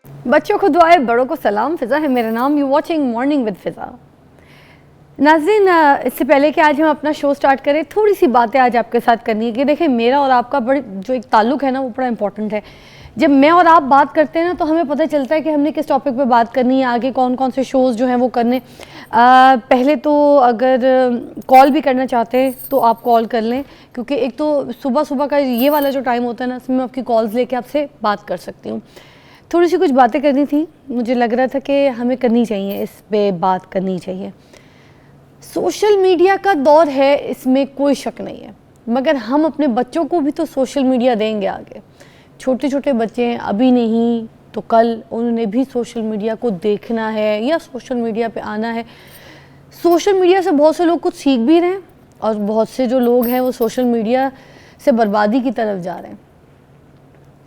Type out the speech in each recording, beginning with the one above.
बच्चों को दुआएं, बड़ों को सलाम। फ़िज़ा है मेरा नाम। यू वॉचिंग मॉर्निंग विद फ़िज़ा। नाज़रीन, इससे पहले कि आज हम अपना शो स्टार्ट करें, थोड़ी सी बातें आज आपके साथ करनी है कि देखें, मेरा और आपका बड़े जो एक ताल्लुक़ है ना, वो बड़ा इंपॉर्टेंट है। जब मैं और आप बात करते हैं ना, तो हमें पता चलता है कि हमने किस टॉपिक पे बात करनी है, आगे कौन कौन से शोज़ जो हैं वो करने। पहले तो अगर कॉल भी करना चाहते हैं तो आप कॉल कर लें, क्योंकि एक तो सुबह सुबह का ये वाला जो टाइम होता है ना, इसमें मैं आपकी कॉल्स लेके आपसे बात कर सकती हूँ। थोड़ी सी कुछ बातें करनी थी, मुझे लग रहा था कि हमें करनी चाहिए, इस पे बात करनी चाहिए। सोशल मीडिया का दौर है, इसमें कोई शक नहीं है, मगर हम अपने बच्चों को भी तो सोशल मीडिया देंगे आगे। छोटे छोटे बच्चे हैं, अभी नहीं तो कल उन्होंने भी सोशल मीडिया को देखना है या सोशल मीडिया पे आना है। सोशल मीडिया से बहुत से लोग कुछ सीख भी रहे हैं, और बहुत से जो लोग हैं वो सोशल मीडिया से बर्बादी की तरफ जा रहे हैं।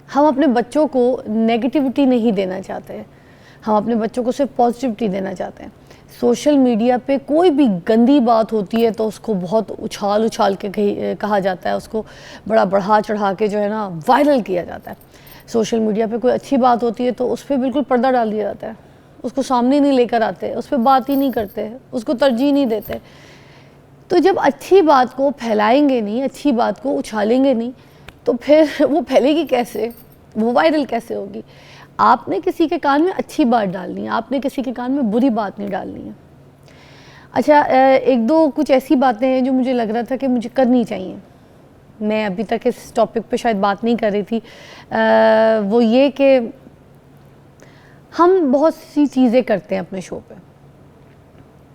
हम अपने बच्चों को नेगेटिविटी नहीं देना चाहते, हम अपने बच्चों को सिर्फ पॉजिटिविटी देना चाहते हैं। सोशल मीडिया पे कोई भी गंदी बात होती है तो उसको बहुत उछाल उछाल के कहा जाता है, उसको बड़ा बढ़ा चढ़ा के जो है ना वायरल किया जाता है। सोशल मीडिया पे कोई अच्छी बात होती है तो उस पर बिल्कुल पर्दा डाल दिया जाता है, उसको सामने नहीं लेकर आते, उस पर बात ही नहीं करते, उसको तरजीह नहीं देते। तो जब अच्छी बात को फैलाएंगे नहीं, अच्छी बात को उछालेंगे नहीं, तो फिर वो फैलेगी कैसे, वो वायरल कैसे होगी। आपने किसी के कान में अच्छी बात डालनी है, आपने किसी के कान में बुरी बात नहीं डालनी है। अच्छा, एक दो कुछ ऐसी बातें हैं जो मुझे लग रहा था कि मुझे करनी चाहिए, मैं अभी तक इस टॉपिक पे शायद बात नहीं कर रही थी। वो ये कि हम बहुत सी चीज़ें करते हैं अपने शो पे,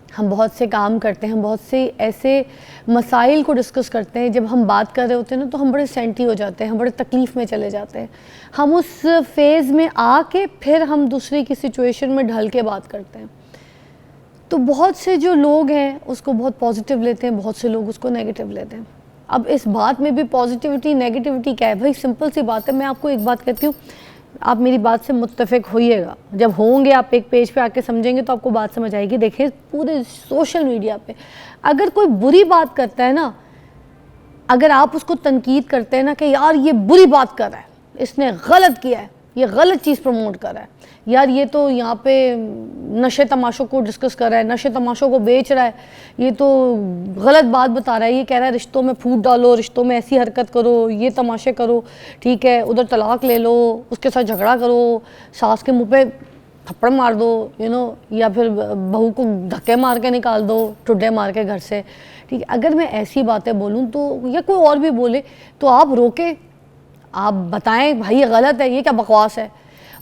हम बहुत से काम करते हैं, हम बहुत से ऐसे मसाइल को डिस्कस करते हैं। जब हम बात कर रहे होते हैं ना, तो हम बड़े सेंटी हो जाते हैं, हम बड़े तकलीफ़ में चले जाते हैं। हम उस फेज़ में आके फिर हम दूसरे की सिचुएशन में ढल के बात करते हैं। तो बहुत से जो लोग हैं उसको बहुत पॉजिटिव लेते हैं, बहुत से लोग उसको नेगेटिव लेते हैं। अब इस बात में भी पॉजिटिविटी नेगेटिविटी क्या है भाई, सिंपल सी बात है। मैं आपको एक बात कहती हूँ, आप मेरी बात से मुत्तफ़िक होइएगा। जब होंगे आप एक पेज पे आके समझेंगे तो आपको बात समझ आएगी। देखिए, पूरे सोशल मीडिया पे अगर कोई बुरी बात करता है ना, अगर आप उसको तनकीद करते हैं ना कि यार ये बुरी बात कर रहा है, इसने गलत किया है, ये गलत चीज़ प्रमोट कर रहा है, यार ये तो यहाँ पे नशे तमाशों को डिस्कस कर रहा है, नशे तमाशों को बेच रहा है, ये तो गलत बात बता रहा है, ये कह रहा है रिश्तों में फूट डालो, रिश्तों में ऐसी हरकत करो, ये तमाशे करो, ठीक है, उधर तलाक ले लो, उसके साथ झगड़ा करो, सास के मुंह पे थप्पड़ मार दो, या फिर बहू को धक्के मार के निकाल दो, ठुड्डे मार के घर से, ठीक है। अगर मैं ऐसी बातें बोलूँ तो, या कोई और भी बोले, तो आप रोके, आप बताएं भाई ये गलत है, ये क्या बकवास है।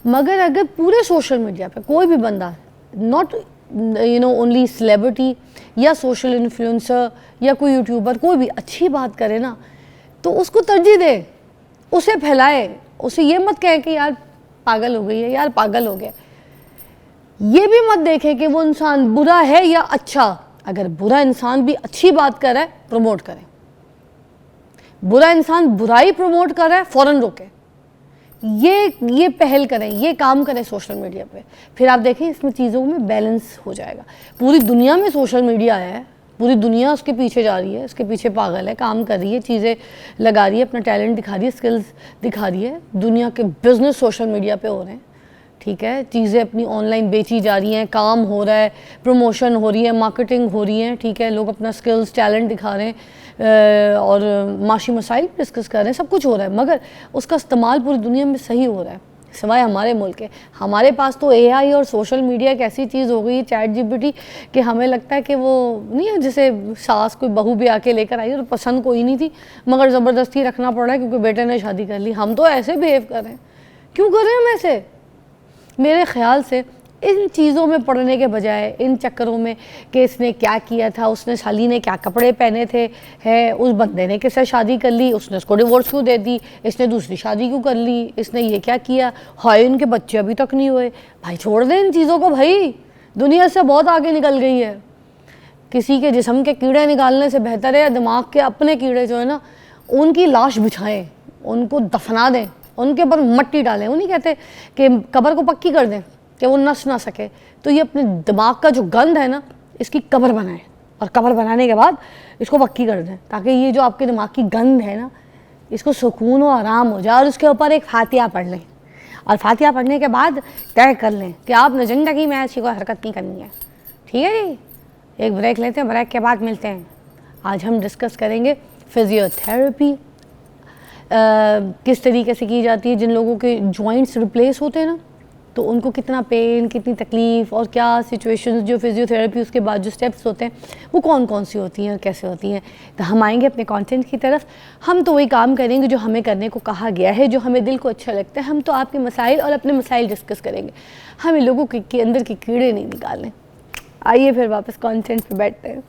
मगर अगर पूरे सोशल मीडिया पे कोई भी बंदा, नॉट ओनली सेलिब्रिटी या सोशल इन्फ्लुएंसर या कोई यूट्यूबर, कोई भी अच्छी बात करे ना, तो उसको तरजीह दे, उसे फैलाए, उसे ये मत कहे कि यार पागल हो गई है, यार पागल हो गया। ये भी मत देखे कि वो इंसान बुरा है या अच्छा। अगर बुरा इंसान भी अच्छी बात कर रहा है, प्रमोट करें। बुरा इंसान बुराई प्रमोट कर रहा है, फ़ौरन रोके। ये पहल करें, ये काम करें सोशल मीडिया पे, फिर आप देखें इसमें चीज़ों में बैलेंस हो जाएगा। पूरी दुनिया में सोशल मीडिया है, पूरी दुनिया उसके पीछे जा रही है, उसके पीछे पागल है, काम कर रही है, चीज़ें लगा रही है, अपना टैलेंट दिखा रही है, स्किल्स दिखा रही है। दुनिया के बिजनेस सोशल मीडिया पे हो रहे हैं, ठीक है, चीज़ें अपनी ऑनलाइन बेची जा रही हैं, काम हो रहा है, प्रमोशन हो रही है, मार्केटिंग हो रही है, ठीक है, लोग अपना स्किल्स टैलेंट दिखा रहे हैं और माशी मसाइल डिस्कस कर रहे हैं, सब कुछ हो रहा है। मगर उसका इस्तेमाल पूरी दुनिया में सही हो रहा है, सिवाय हमारे मुल्क के। हमारे पास तो एआई और सोशल मीडिया एक ऐसी चीज़ हो गई है, चैट जीपीटी, कि हमें लगता है कि वो नहीं है, जैसे सास कोई बहू भी आके लेकर आई और पसंद कोई नहीं थी, मगर ज़बरदस्ती रखना पड़ रहा है क्योंकि बेटे ने शादी कर ली। हम तो ऐसे बिहेव कर रहे हैं, क्यों कर रहे हैं हम ऐसे? मेरे ख्याल से इन चीज़ों में पड़ने के बजाय, इन चक्करों में कि इसने क्या किया था, उसने साली ने क्या कपड़े पहने थे, है उस बंदे ने किससे शादी कर ली, उसने उसको डिवोर्स क्यों दे दी, इसने दूसरी शादी क्यों कर ली, इसने ये क्या किया, हाय इनके बच्चे अभी तक नहीं हुए। भाई छोड़ दें इन चीज़ों को, भाई दुनिया से बहुत आगे निकल गई है। किसी के जिस्म के कीड़े निकालने से बेहतर है दिमाग के अपने कीड़े जो है ना, उनकी लाश बिछाएं, उनको दफना दें, उनके ऊपर मट्टी डालें। वो नहीं कहते कि कब्र को पक्की कर दें कि वो नस ना सके, तो ये अपने दिमाग का जो गंद है ना, इसकी कब्र बनाएं, और कब्र बनाने के बाद इसको पक्की कर दें, ताकि ये जो आपके दिमाग की गंद है ना, इसको सुकून और आराम हो जाए, और उसके ऊपर एक फातिहा पढ़ लें, और फातिहा पढ़ने के बाद तय कर लें कि आपने ज़िंदगी में ऐसी कोई हरकत नहीं करनी है। ठीक है जी, एक ब्रेक लेते हैं, ब्रेक के बाद मिलते हैं। आज हम डिस्कस करेंगे फिजियोथेरेपी किस तरीके से की जाती है। जिन लोगों के जॉइंट्स रिप्लेस होते हैं ना, तो उनको कितना पेन, कितनी तकलीफ़ और क्या सिचुएशंस, जो फिजियोथेरेपी उसके बाद जो स्टेप्स होते हैं वो कौन कौन सी होती हैं और कैसे होती हैं। तो हम आएंगे अपने कंटेंट की तरफ। हम तो वही काम करेंगे जो हमें करने को कहा गया है, जो हमें दिल को अच्छा लगता है। हम तो आपके मसाइल और अपने मसाइल डिस्कस करेंगे, हमें लोगों के अंदर के कीड़े नहीं निकालने। आइए फिर वापस कंटेंट पे बैठते हैं।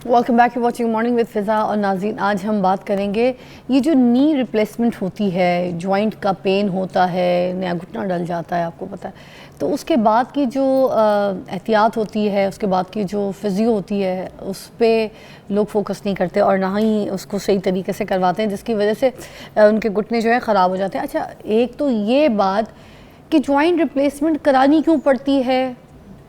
Welcome back, you watching morning with Fiza और नाज़रीन। आज हम बात करेंगे ये जो नी रिप्लेसमेंट होती है, जॉइंट का पेन होता है, नया घुटना डल जाता है, आपको पता है, तो उसके बाद की जो एहतियात होती है, उसके बाद की जो फिजियो होती है, उस पर लोग फोकस नहीं करते और ना ही उसको सही तरीके से करवाते हैं, जिसकी वजह से उनके घुटने जो है ख़राब हो जाते हैं। अच्छा, एक तो ये बात कि जॉइंट रिप्लेसमेंट करानी क्यों पड़ती है,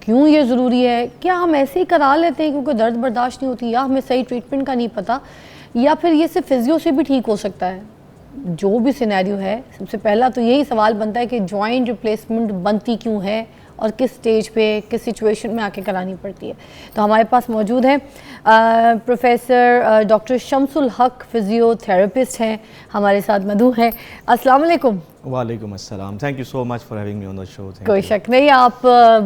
क्यों ये ज़रूरी है? क्या हम ऐसे ही करा लेते हैं क्योंकि दर्द बर्दाश्त नहीं होती, या हमें सही ट्रीटमेंट का नहीं पता, या फिर ये सिर्फ फिजियो से भी ठीक हो सकता है? जो भी सिनेरियो है, सबसे पहला तो यही सवाल बनता है कि जॉइंट रिप्लेसमेंट बनती क्यों है और किस स्टेज पे, किस सिचुएशन में आके करानी पड़ती है। तो हमारे पास मौजूद हैं प्रोफेसर डॉक्टर शम्सुल हक, फिजियोथेरेपिस्ट हैं, हमारे साथ मधु हैं। अस्सलाम वालेकुम। वालेकुम अस्सलाम, thank you so much for having me on the show. कोई शक नहीं, आप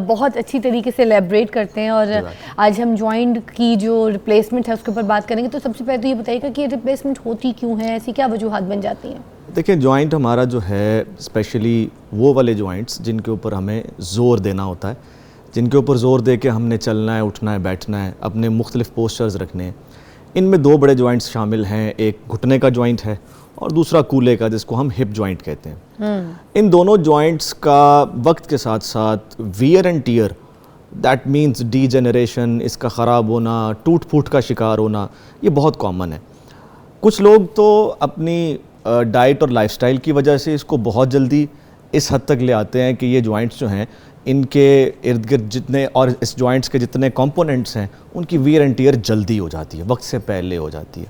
बहुत अच्छी तरीके से एलैबोरेट करते हैं और आज हम जॉइंट की जो रिप्लेसमेंट है उसके ऊपर बात करेंगे। तो सबसे पहले तो ये बताइएगा कि ये रिप्लेसमेंट होती क्यों है, ऐसी क्या वजूहात बन जाती हैं? देखिए, जॉइंट हमारा जो है, स्पेशली वो वाले जॉइंट्स जिनके ऊपर हमें ज़ोर देना होता है, जिनके ऊपर ज़ोर दे के हमने चलना है, उठना है, बैठना है, अपने मुख्तलिफ पोस्चर्स रखने हैं, इनमें दो बड़े जॉइंट्स शामिल हैं। एक घुटने का जॉइंट है और दूसरा कूल्हे का, जिसको हम हिप जॉइंट कहते हैं। इन दोनों जॉइंट्स का वक्त के साथ साथ wear and tear, that means degeneration, इसका ख़राब होना, टूट फूट का शिकार होना, ये बहुत कॉमन है। कुछ लोग तो अपनी डाइट और लाइफस्टाइल की वजह से इसको बहुत जल्दी इस हद तक ले आते हैं कि ये जॉइंट्स जो हैं, इनके इर्द गिर्द जितने और इस जॉइंट्स के जितने कंपोनेंट्स हैं, उनकी वियर एंड टीयर जल्दी हो जाती है, वक्त से पहले हो जाती है।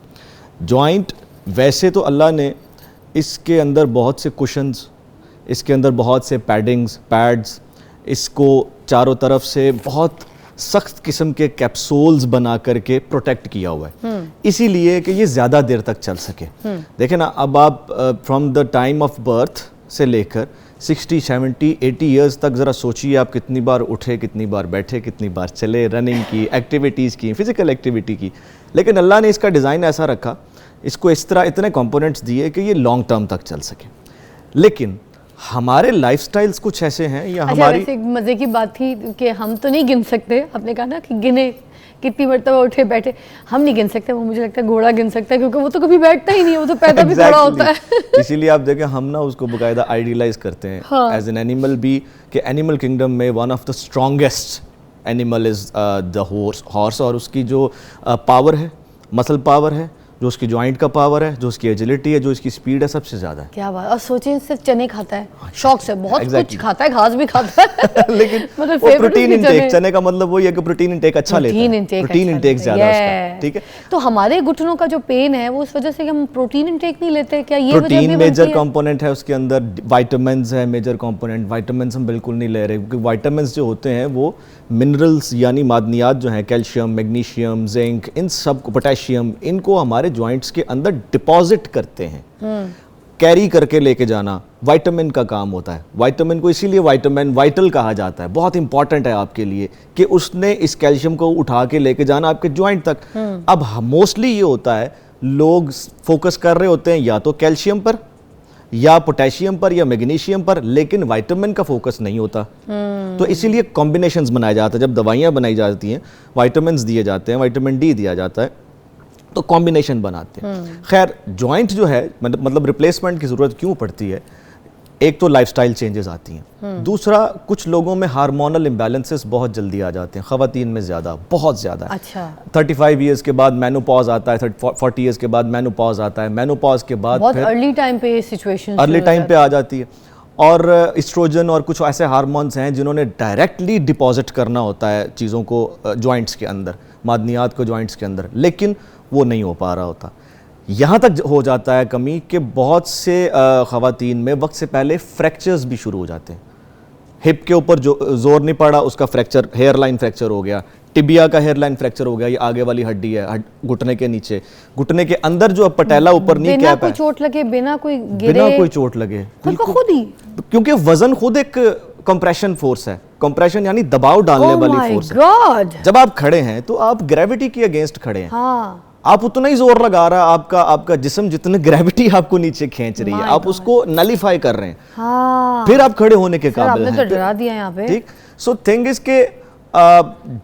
जॉइंट वैसे तो अल्लाह ने इसके अंदर बहुत से कुशन्स, इसके अंदर बहुत से पैड्स, इसको चारों तरफ से बहुत सख्त किस्म के कैप्सूल्स बना करके प्रोटेक्ट किया हुआ है, इसीलिए कि ये ज़्यादा देर तक चल सके। देखें ना, अब आप from the time of birth से लेकर 60, 70, 80 ईयर्स तक ज़रा सोचिए, आप कितनी बार उठे, कितनी बार बैठे, कितनी बार चले, रनिंग की, एक्टिविटीज़ की, फ़िज़िकल एक्टिविटी की। लेकिन अल्लाह ने इसका डिज़ाइन ऐसा रखा, इसको इस तरह इतने कंपोनेंट्स दिए कि ये लॉन्ग टर्म तक चल सके। लेकिन हमारे लाइफस्टाइल्स कुछ ऐसे हैं, या हमारी वैसे एक मज़े की बात थी कि हम तो नहीं गिन सकते, आपने कहा ना कि गिने कितनी मरतबा उठे बैठे, हम नहीं गिन सकते, वो मुझे लगता है घोड़ा गिन सकता है, क्योंकि वो तो कभी बैठता ही नहीं है, वो तो पैदा भी थोड़ा होता है। इसीलिए आप देखें, हम ना उसको बाकायदा आइडियलाइज करते हैं एज एन एनिमल भी, कि एनिमल किंगडम में one of the strongest animal is the horse, और उसकी जो पावर है, मसल पावर है, जो उसकी जॉइंट का पावर है, जो उसकी एजिलिटी है, जो इसकी स्पीड है, सबसे ज़्यादा है। क्या बात। और सोचिए, सिर्फ चने खाता है शौक से, बहुत कुछ खाता है, घास भी खाता है लेकिन मतलब वो प्रोटीन इंटेक, चने का मतलब वही है कि प्रोटीन इंटेक अच्छा लेता है, प्रोटीन इंटेक ज़्यादा उसका, ठीक है। तो हमारे घुटनों का जो पेन है वो इस वजह से कि हम प्रोटीन इंटेक नहीं लेते, क्या ये प्रोटीन मेजर कंपोनेंट है उसके अंदर, विटामिन्स है मेजर कंपोनेंट, विटामिन्स हम बिल्कुल नहीं ले रहे, क्योंकि विटामिन्स जो होते हैं वो मिनरल्स यानी मादनियात जो हैं, कैल्शियम, मैग्नीशियम, जिंक, इन सब को, पोटेशियम, इनको हमारे जॉइंट्स के अंदर डिपॉजिट करते हैं। कैरी करके लेके जाना विटामिन का काम होता है। विटामिन को इसीलिए विटामिन वाइटल कहा जाता है, बहुत इंपॉर्टेंट है आपके लिए कि उसने इस कैल्शियम को उठा के लेके जाना आपके जॉइंट तक। अब मोस्टली ये होता है, लोग फोकस कर रहे होते हैं या तो कैल्शियम पर, या पोटेशियम पर, या मैग्नीशियम पर, लेकिन विटामिन का फोकस नहीं होता। तो इसीलिए कॉम्बिनेशंस बनाए जाते हैं, जब दवाइयाँ बनाई जाती हैं, विटामिन्स दिए जाते हैं, विटामिन डी दिया जाता है, तो कॉम्बिनेशन बनाते हैं। खैर, जॉइंट जो है, मतलब रिप्लेसमेंट की ज़रूरत क्यों पड़ती है? एक तो लाइफस्टाइल चेंजेस आती हैं, दूसरा कुछ लोगों में हार्मोनल इम्बैलेंसेस बहुत जल्दी आ जाते हैं, ख़वातीन में ज़्यादा, बहुत ज़्यादा। अच्छा। 35 ईयर्स के बाद मेनोपॉज आता है, 40 ईयर्स के बाद मेनोपॉज आता है, मेनोपॉज के बाद बहुत अर्ली टाइम पे सिचुएशन, अर्ली टाइम पे आ जाती है। और एस्ट्रोजन और कुछ ऐसे हार्मोन्स हैं जिन्होंने डायरेक्टली डिपॉजिट करना होता है चीज़ों को जॉइंट्स के अंदर, मादनियात को जॉइंट्स के अंदर, लेकिन वो नहीं हो पा रहा होता। यहाँ तक हो जाता है कमी कि बहुत से ख़वातीन में वक्त से पहले फ्रैक्चर्स भी शुरू हो जाते हैं। हिप के ऊपर जो जोर नहीं पड़ा उसका फ्रैक्चर, हेयर लाइन फ्रैक्चर हो गया, टिबिया का हेयर लाइन फ्रैक्चर हो गया, ये आगे वाली हड्डी है घुटने के नीचे, घुटने के अंदर जो पटेला ऊपर नी कैप है, बिना कोई चोट लगे, बिना कोई गिरे, बिना कोई चोट लगे, खुद ही, क्योंकि वजन खुद एक कंप्रेशन फोर्स है। कंप्रेशन यानी दबाव डालने वाली फोर्स है। जब आप खड़े हैं तो आप ग्रेविटी के अगेंस्ट खड़े हैं। हाँ। आप उतना ही जोर लगा रहा है, आपका जिस्म जितने ग्रेविटी आपको नीचे खींच रही है, आप उसको नलीफाई कर रहे हैं। हाँ। फिर आप खड़े होने के काबिल हैं। आपने तो डरा दिया यहाँ पे। ठीक। सो थिंग इज के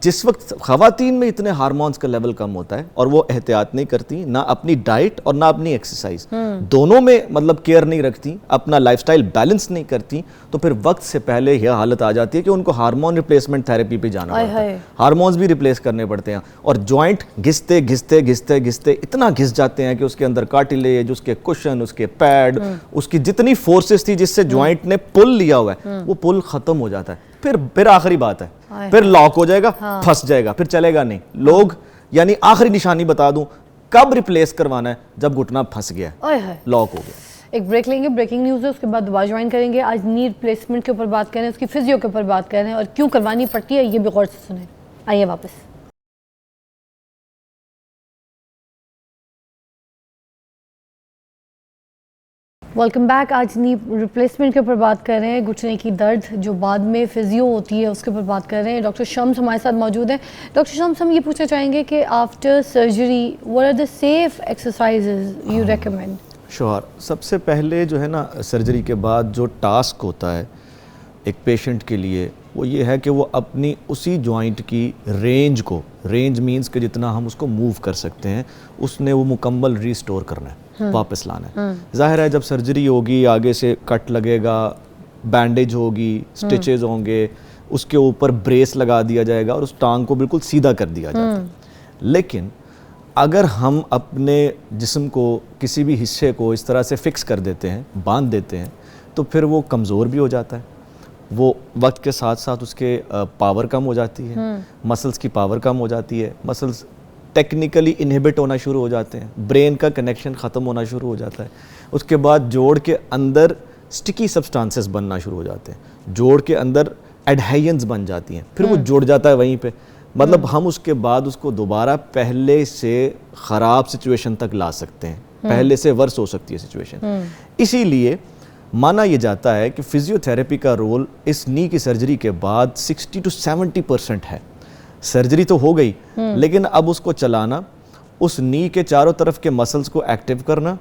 जिस वक्त ख़वातीन में इतने हार्मोन्स का लेवल कम होता है और वो एहतियात नहीं करती, ना अपनी डाइट और ना अपनी एक्सरसाइज, दोनों में मतलब केयर नहीं रखती, अपना लाइफस्टाइल बैलेंस नहीं करती, तो फिर वक्त से पहले यह हालत आ जाती है कि उनको हार्मोन रिप्लेसमेंट थेरेपी पे जाना पड़ता है। हार्मोन्स भी रिप्लेस करने पड़ते हैं और जॉइंट घिसते घिसते घिसते घिसते इतना घिस जाते हैं कि उसके अंदर कार्टिलेज, उसके कुशन, उसके पैड, उसकी जितनी फोर्सेस थी जिससे जॉइंट ने पुल लिया हुआ है वो पुल खत्म हो जाता है। फिर आखिरी बात है, फिर लॉक हो जाएगा, फंस जाएगा, फिर चलेगा नहीं। लोग यानी आखिरी निशानी बता दूं कब रिप्लेस करवाना है, जब घुटना फंस गया, लॉक हो गया। एक ब्रेक लेंगे, ब्रेकिंग न्यूज़ है, उसके बाद दोबारा ज्वाइन करेंगे। आज नी रिप्लेसमेंट के ऊपर बात करें, उसकी फिजियो के ऊपर बात करें और क्यों करवानी पड़ती है ये भी गौर से सुने। आइए वापस। Welcome back. आज नी रिप्लेसमेंट के ऊपर बात कर रहे हैं, घुटने की दर्द जो बाद में फिजियो होती है उसके ऊपर बात कर रहे हैं। डॉक्टर शम्स हमारे साथ मौजूद हैं। डॉक्टर शम्स, हम ये पूछना चाहेंगे कि after surgery what are the safe exercises you recommend? Sure. सबसे पहले जो है ना, सर्जरी के बाद जो टास्क होता है एक पेशेंट के लिए वो ये है कि वो अपनी उसी जॉइंट की रेंज मींस कि जितना हम उसको मूव कर सकते हैं उसने वो मुकम्मल रिस्टोर करना है, वापस लाना है। जाहिर है जब सर्जरी होगी आगे से कट लगेगा, बैंडेज होगी, स्टिचेस होंगे, उसके ऊपर ब्रेस लगा दिया जाएगा और उस टांग को बिल्कुल सीधा कर दिया जाता है। लेकिन अगर हम अपने जिस्म को किसी भी हिस्से को इस तरह से फिक्स कर देते हैं, बांध देते हैं, तो फिर वो कमज़ोर भी हो जाता है। वो वक्त के साथ साथ उसके पावर कम हो जाती है, मसल्स की पावर कम हो जाती है, मसल्स टेक्निकली इनहिबिट होना शुरू हो जाते हैं, ब्रेन का कनेक्शन ख़त्म होना शुरू हो जाता है। उसके बाद जोड़ के अंदर स्टिकी सब्सटेंसेस बनना शुरू हो जाते हैं, जोड़ के अंदर एडहेजन्स बन जाती हैं, फिर वो जुड़ जाता है वहीं पे। मतलब हम उसके बाद उसको दोबारा पहले से ख़राब सिचुएशन तक ला सकते हैं, पहले से वर्स हो सकती है सिचुएशन। इसीलिए माना यह जाता है कि फिजियोथेरेपी का रोल इस नी की सर्जरी के बाद 60 to 70% है। सर्जरी तो हो गई, लेकिन अब उसको चलाना, उस नी के चारों तरफ के मसल्स को एक्टिव करना,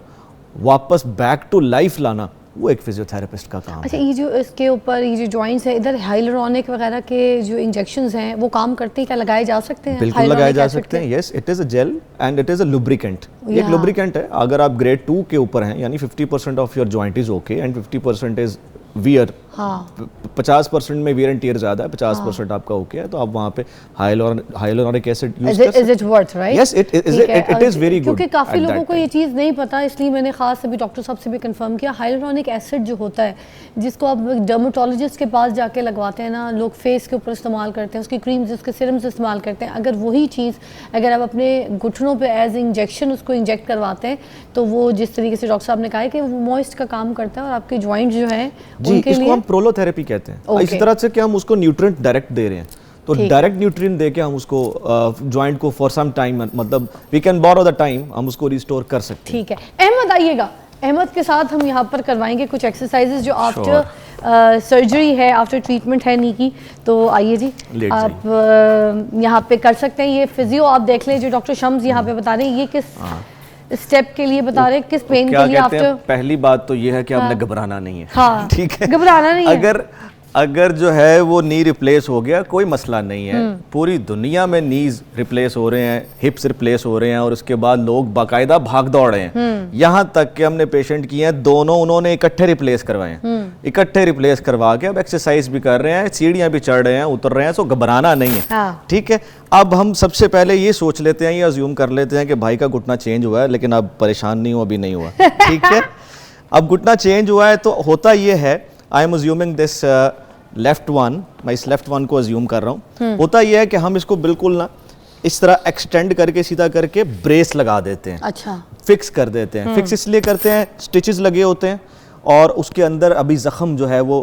वापस बैक टू लाइफ लाना, वो एक फिजियोथेरेपिस्ट का काम है। अच्छा, ये जो इसके ऊपर ये जो जॉइंट्स है, इधर हाइलुरोनिक वगैरह के जो इंजेक्शंस हैं वो काम करते हैं? क्या लगाए जा सकते हैं? बिल्कुल लगाए जा सकते हैं। Yes, it is a gel and it is a lubricant. एक लुब्रिकेंट है। अगर आप ग्रेड 2 के ऊपर हैं, यानी 50% of your joint is okay and 50% is wear, 50% में वियर एंड टियर ज़्यादा है, 50% आपका ओके है, तो आप वहाँ पे हाइलुरोनिक एसिड यूज कर सकते हैं। Is it worth, right? Yes, it is very good. क्योंकि काफ़ी लोगों को ये चीज़ नहीं पता, इसलिए मैंने खास अभी डॉक्टर साहब से भी कंफर्म किया। हाइलुरोनिक एसिड जो होता है, जिसको आप डर्मेटोलॉजिस्ट के पास जाके लगवाते हैं ना, लोग फेस के ऊपर इस्तेमाल करते हैं, उसकी क्रीम्स, उसके सिरम्स इस्तेमाल करते हैं। अगर वही चीज़ अगर आप अपने घुटनों पे एज इंजेक्शन उसको इंजेक्ट करवाते हैं, तो वो जिस तरीके से डॉक्टर साहब ने कहा है कि वो मॉइस्ट का काम करता है और आपके जॉइंट जो है उनके लिए हम प्रोलोथेरेपी कहते हैं। इस तरह से कि हम उसको न्यूट्रिएंट डायरेक्ट दे रहे हैं, तो डायरेक्ट न्यूट्रिएंट देके हम उसको जॉइंट को फॉर सम टाइम, मतलब we can borrow the time, हम उसको रिस्टोर कर सकते हैं। ठीक है। अहमद आइएगा, अहमद के साथ हम यहाँ पर करवाएंगे कुछ एक्सरसाइजेज जो आफ्टर सर्जरी है, आफ्टर ट्रीटमेंट है नी की। तो आइए जी, आप यहाँ पे कर सकते हैं। ये फिजियो आप देख लें जो डॉक्टर शम्स यहाँ पे बता रहे हैं, ये किस स्टेप के लिए बता रहे हैं, किस पेन के लिए? आफ्टर पहली बात तो ये है कि आपने घबराना नहीं है। हाँ, ठीक है, घबराना नहीं है। अगर जो है वो नी रिप्लेस हो गया, कोई मसला नहीं है। पूरी दुनिया में नीज रिप्लेस हो रहे हैं, हिप्स रिप्लेस हो रहे हैं, और उसके बाद लोग बाकायदा भाग दौड़ रहे हैं। यहाँ तक कि हमने पेशेंट किए हैं, दोनों उन्होंने इकट्ठे रिप्लेस करवाए हैं, इकट्ठे रिप्लेस करवा के अब एक्सरसाइज भी कर रहे हैं, सीढ़ियाँ भी चढ़ रहे हैं, उतर रहे हैं। सो घबराना नहीं है। ठीक है। अब हम सबसे पहले ये सोच लेते हैं, ये अज्यूम कर लेते हैं कि भाई का घुटना चेंज हुआ है, लेकिन अब परेशान नहीं हो, अभी नहीं हुआ। ठीक है। अब घुटना चेंज हुआ है तो होता ये है, I am assuming this left one, मैं इस लेफ्ट वन को अज्यूम कर रहा हूँ। होता यह है कि हम इसको बिल्कुल ना इस तरह एक्सटेंड करके सीधा करके ब्रेस लगा देते हैं, अच्छा, फिक्स कर देते हैं। फिक्स इसलिए करते हैं, स्टिचेस लगे होते हैं और उसके अंदर अभी ज़ख़म जो है वो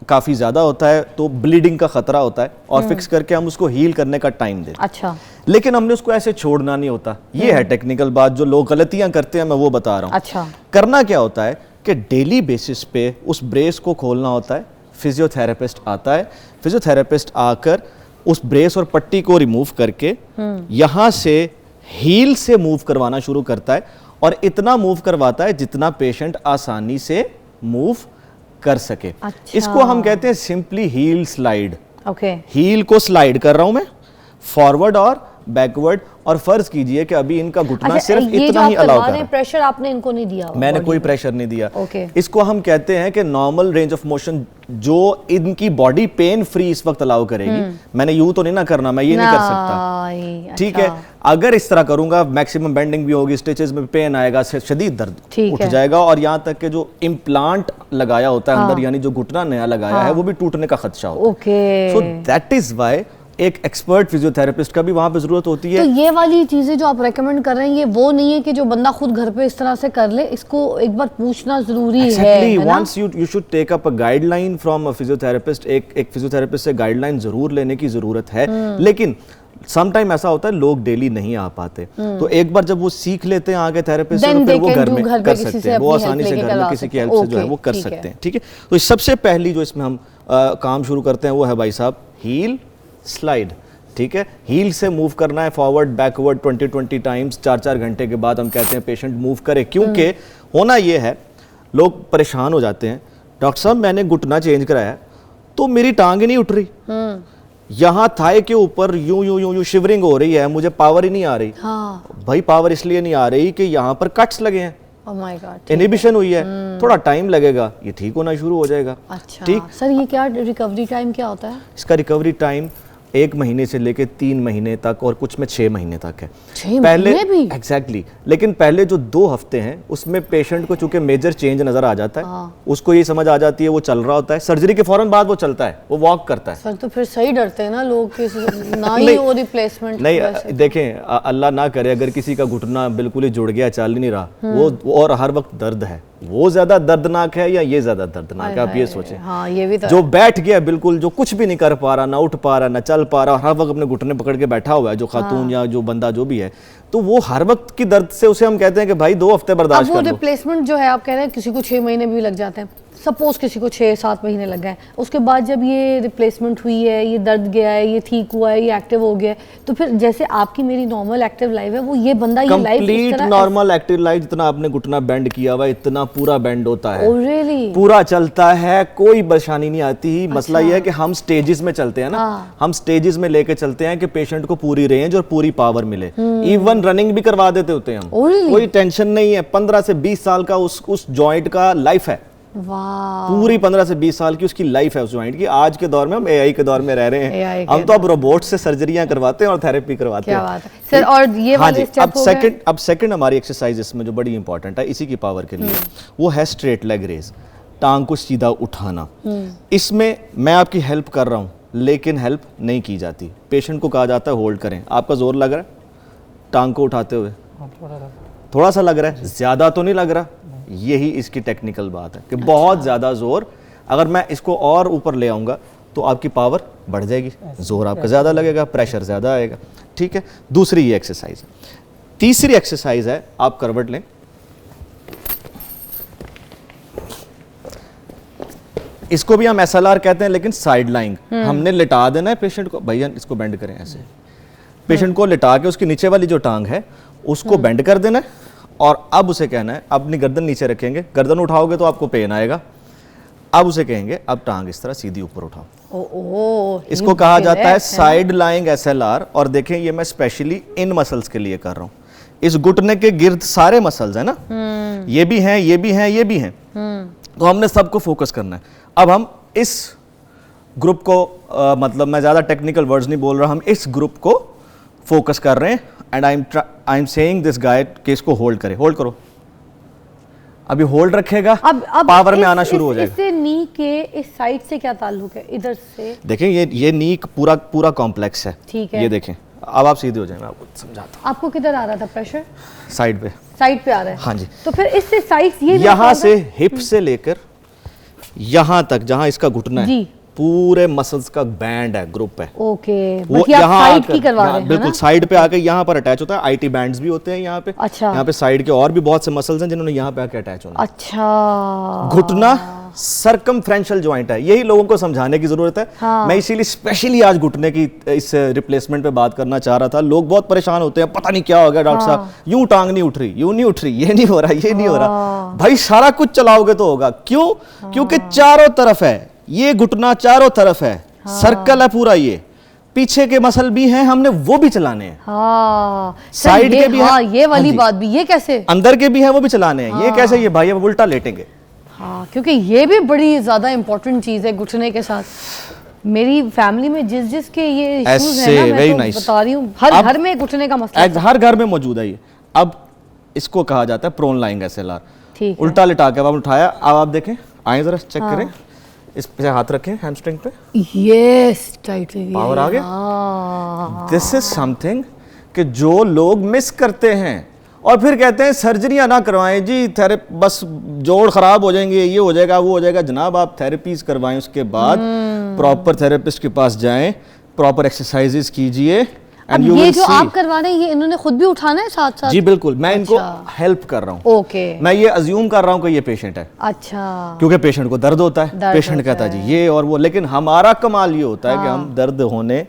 काफ़ी ज़्यादा होता है तो ब्लीडिंग का ख़तरा होता है, और फिक्स करके हम उसको हील करने का टाइम देते हैं। अच्छा, लेकिन हमने उसको ऐसे छोड़ना नहीं होता। ये है टेक्निकल बात, जो लोग गलतियां करते हैं मैं वो बता रहा हूँ। अच्छा, करना क्या होता है कि डेली बेसिस पे उस ब्रेस को खोलना होता है। फिजियोथेरेपिस्ट आता है, फिजियोथेरेपिस्ट आकर उस ब्रेस और पट्टी को रिमूव करके यहाँ से हील से मूव करवाना शुरू करता है, और इतना मूव करवाता है जितना पेशेंट आसानी से मूव कर सके। अच्छा। इसको हम कहते हैं simply heel slide. Okay, heel को स्लाइड कर रहा हूं मैं फॉरवर्ड और बैकवर्ड, और फर्ज कीजिए कि अभी इनका घुटना अच्छा, सिर्फ ये इतना जो ही आप अलाउ करवा कर रहे रहा हैं, प्रेशर आपने इनको नहीं दिया हुआ मैंने body कोई में? प्रेशर नहीं दिया। ओके। इसको हम कहते हैं कि नॉर्मल रेंज ऑफ मोशन जो इनकी बॉडी पेन फ्री इस वक्त अलाउ करेगी। मैंने यूं तो नहीं ना करना, मैं ये नहीं कर सकता, नहीं, ठीक अच्छा। है। अगर इस तरह करूंगा मैक्सिमम बेंडिंग भी होगी, स्टिचेस में पेन आएगा, शदीद दर्द ठीक उठ है। जाएगा, और यहाँ तक कि जो इम्प्लांट लगाया होता है अंदर, यानी जो घुटना नया लगाया है, वो भी टूटने का खदशा होता है। Okay, so that is why एक एक्सपर्ट फिजियोथेरेपिस्ट का भी वहां पे जरूरत होती है। तो ये वाली चीजें जो आप रेकमेंड कर रहे हैं, ये वो नहीं है कि जो बंदा खुद घर पे इस तरह से कर ले, इसको एक बार पूछना जरूरी है ना? Once you should take up a guideline from a physiotherapist, एक फिजियोथेरेपिस्ट से गाइडलाइन जरूर लेने की जरूरत है। लेकिन सम टाइम ऐसा होता है लोग डेली नहीं आ पाते, तो एक बार जब वो सीख लेते हैं आगे थेरेपिस्ट से, तो फिर वो घर में कर सकते हैं, वो आसानी से घर में किसी की हेल्प से जो है वो कर सकते हैं, ठीक है। तो सबसे पहली जो इसमें हम काम शुरू करते हैं वो है भाई साहब हील स्लाइड, ठीक है। हील से मूव करना है फॉरवर्ड बैकवर्ड 20 टाइम्स, 4 घंटे के बाद हम कहते हैं पेशेंट मूव करे, क्योंकि होना ये है लोग परेशान हो जाते हैं, डॉक्टर साहब मैंने घुटना चेंज कराया तो मेरी टांग ही नहीं उठ रही, यहाँ थाई के ऊपर यूं यूं यूं यूं शिवरिंग हो रही है, मुझे पावर ही नहीं आ रही। हाँ। भाई पावर इसलिए नहीं आ रही कि यहाँ पर कट्स लगे हैं, Oh my God, इनहिबिशन हुई है, थोड़ा टाइम लगेगा, ये ठीक होना शुरू हो जाएगा। अच्छा, ठीक। सर ये क्या रिकवरी टाइम क्या होता है? इसका रिकवरी टाइम 1 महीने से लेके 3 महीने तक, और कुछ में 6 महीने तक है। 6 पहले महीने भी? एग्जैक्टली लेकिन पहले जो 2 हफ्ते हैं उसमें पेशेंट को चूंकि मेजर चेंज नजर आ जाता है, उसको ये समझ आ जाती है वो चल रहा होता है, सर्जरी के फौरन बाद वो चलता है, वो वॉक करता है। सर तो फिर सही डरते हैं ना लोग कि ना ही वो रिप्लेसमेंट। नहीं देखें, अल्लाह ना करे अगर किसी का घुटना बिल्कुल ही जुड़ गया, चल ही नहीं रहा, वो और हर वक्त दर्द है, वो ज्यादा दर्दनाक है या ये ज्यादा दर्दनाक है, आप ये सोचें। हाँ, ये भी तो जो बैठ गया बिल्कुल, जो कुछ भी नहीं कर पा रहा, ना उठ पा रहा, ना चल पा रहा, हर वक्त अपने घुटने पकड़ के बैठा हुआ है, जो खातून या जो बंदा जो भी है, तो वो हर वक्त की दर्द से उसे हम कहते हैं कि भाई 2 हफ्ते बर्दाश्त अब वो कर लो। रिप्लेसमेंट जो है आप कह रहे हैं किसी को 6 महीने भी लग जाते हैं, सपोज किसी को 6-7 महीने लग गए, उसके बाद जब ये रिप्लेसमेंट हुई है, ये दर्द गया है, ये ठीक हुआ है, ये एक्टिव हो गया है, तो फिर जैसे आपकी मेरी नॉर्मल एक्टिव लाइफ है, वो ये बंदा ये life complete normal active life, जितना आपने घुटना बेंड किया हुआ इतना पूरा बेंड होता है, रियली पूरा चलता है, कोई परेशानी नहीं आती। मसला ये है कि हम स्टेजेस में चलते हैं ना, हम स्टेजेस में लेके चलते हैं कि पेशेंट को पूरी रेंज और पूरी पावर मिले। इवन रनिंग भी करवा देते होते हैं हम, कोई टेंशन नहीं है। 15 से 20 साल का उस जॉइंट का लाइफ है, पूरी 15 से 20 साल की उसकी लाइफ है उस जॉइंट की। आज के दौर में हम एआई के दौर में रह रहे हैं, हम तो अब रोबोट से सर्जरियां करवाते हैं और थेरेपी करवाते हैं। क्या बात है सर। और ये वाले स्टेप हो गए। अब सेकंड हमारी एक्सरसाइज इसमें जो बड़ी इंपॉर्टेंट है इसी की पावर के लिए, वो है स्ट्रेट लेग रेज, टांग को सीधा उठाना। इसमें मैं आपकी हेल्प कर रहा हूं, लेकिन हेल्प नहीं की जाती। पेशेंट को कहा जाता है होल्ड करें, आपका जोर लग रहा है टांग को उठाते हुए, थोड़ा सा लग रहा है, ज्यादा तो नहीं लग रहा। यही इसकी टेक्निकल बात है कि बहुत ज्यादा जोर, अगर मैं इसको और ऊपर ले आऊंगा तो आपकी पावर बढ़ जाएगी, जोर आपका ज्यादा लगेगा, प्रेशर ज्यादा आएगा, ठीक है। दूसरी ये एक्सरसाइज है। तीसरी एक्सरसाइज है, आप करवट लें, इसको भी हम एसएलआर कहते हैं, लेकिन साइड लाइंग। हमने लिटा देना है पेशेंट को, भैया इसको बेंड करें ऐसे, पेशेंट को लिटा के उसकी नीचे वाली जो टांग है उसको बेंड कर देना है, और अब उसे कहना है, अपनी गर्दन नीचे रखेंगे, गर्दन उठाओगे तो आपको पेन आएगा, अब उसे कहेंगे अब टांग इस तरह सीधी ऊपर उठाओ। इसको कहा जाता है साइड लाइंग एसएलआर। और देखें ये मैं स्पेशली इन मसल्स के लिए कर रहा हूँ, इस घुटने के गिर्द सारे मसल्स है ना, ये भी हैं, ये भी हैं, ये भी हैं, तो हमने सबको फोकस करना है। अब हम इस ग्रुप को मतलब मैं ज्यादा टेक्निकल वर्ड्स नहीं बोल रहा, हम इस ग्रुप को फोकस कर रहे हैं, and I am saying this guy कि इसको होल्ड करे, होल्ड करो। अभी होल्ड रखेगा, अब पावर में आना शुरू हो जाएगा। इससे नी के इस साइड से क्या ताल्लुक है, इधर से? देखें ये नी पूरा कॉम्प्लेक्स है, ठीक है, ये देखें अब आप सीधे हो जाए, मैं आपको समझाता हूँ। आपको किधर आ रहा था प्रेशर? साइड पे। साइड पे आ रहा है। हाँ जी। तो फिर इससे साइड ये यहाँ से हिप से लेकर यहाँ तक जहाँ इसका घुटना है, जी। पूरे मसल्स का बैंड है, ग्रुप है। ओके, वो बाकी आप यहाँ साइड आकर- की करवा यहाँ रहे हैं बिल्कुल ना? साइड पे आके यहाँ पर अटैच होता है। आईटी बैंड्स भी होते हैं यहाँ पे। अच्छा। यहाँ पे साइड के और भी बहुत से मसल्स हैं जिन्होंने यहाँ पे आके अटैच होना है। अच्छा। घुटना सर्कमफ्रेंशियल जॉइंट है, यही लोगों को समझाने की जरूरत है। हाँ। मैं इसीलिए स्पेशली आज घुटने की इस रिप्लेसमेंट पे बात करना चाह रहा था। लोग बहुत परेशान होते हैं, पता नहीं क्या हो गया डॉक्टर साहब, यूं टांग नहीं उठ रही, यूं नहीं उठ रही, ये नहीं हो रहा, ये नहीं हो रहा। भाई सारा कुछ चलाओगे तो होगा। क्यों? क्योंकि चारों तरफ है, ये घुटना चारों तरफ है, सर्कल है पूरा, ये पीछे के मसल भी हैं, हमने वो भी चलाने हैं। हाँ, साइड के भी हाँ, हैं। ये वाली हाँ जी। बात भी, ये कैसे? अंदर के भी हैं, वो भी चलाने हैं। ये कैसे? ये भाई अब उल्टा लेटेंगे। हाँ, क्योंकि ये भी बड़ी ज्यादा इंपॉर्टेंट चीज है घुटने के साथ। मेरी फैमिली में जिस जिस के ये इश्यूज है ना, मैं तो बता रही हूँ, हर घर में घुटने का मसला है। हर घर में मौजूद है ये। अब इसको कहा जाता है प्रोन लाइंग एसएलआर। ठीक है। उल्टा लिटा के अब उठाया, अब आप देखें, आए जरा चेक करें, इस पे हाथ रखें हैमस्ट्रिंग पे, यस, टाइट है ये। पावर आ गया। हाँ। दिस इज समथिंग कि जो लोग मिस करते हैं और फिर कहते हैं सर्जरियां ना करवाएं जी, थेरेपी बस जोड़ खराब हो जाएंगे, ये हो जाएगा, वो हो जाएगा। जनाब आप थेरेपीज करवाएं, उसके बाद प्रॉपर थेरेपिस्ट के पास जाएं, प्रॉपर एक्सरसाइजेस कीजिए। अब ये जो आप करवा रहे हैं, ये इन्होंने खुद भी उठाना है साथ साथ? जी बिल्कुल, मैं इनको अच्छा। हेल्प कर रहा हूँ। ओके। मैं ये अज्यूम कर रहा हूँ कि ये पेशेंट है, अच्छा। क्योंकि पेशेंट को दर्द होता है, दर्द पेशेंट होता कहता है जी ये और वो, लेकिन हमारा कमाल ये होता है कि हम दर्द होने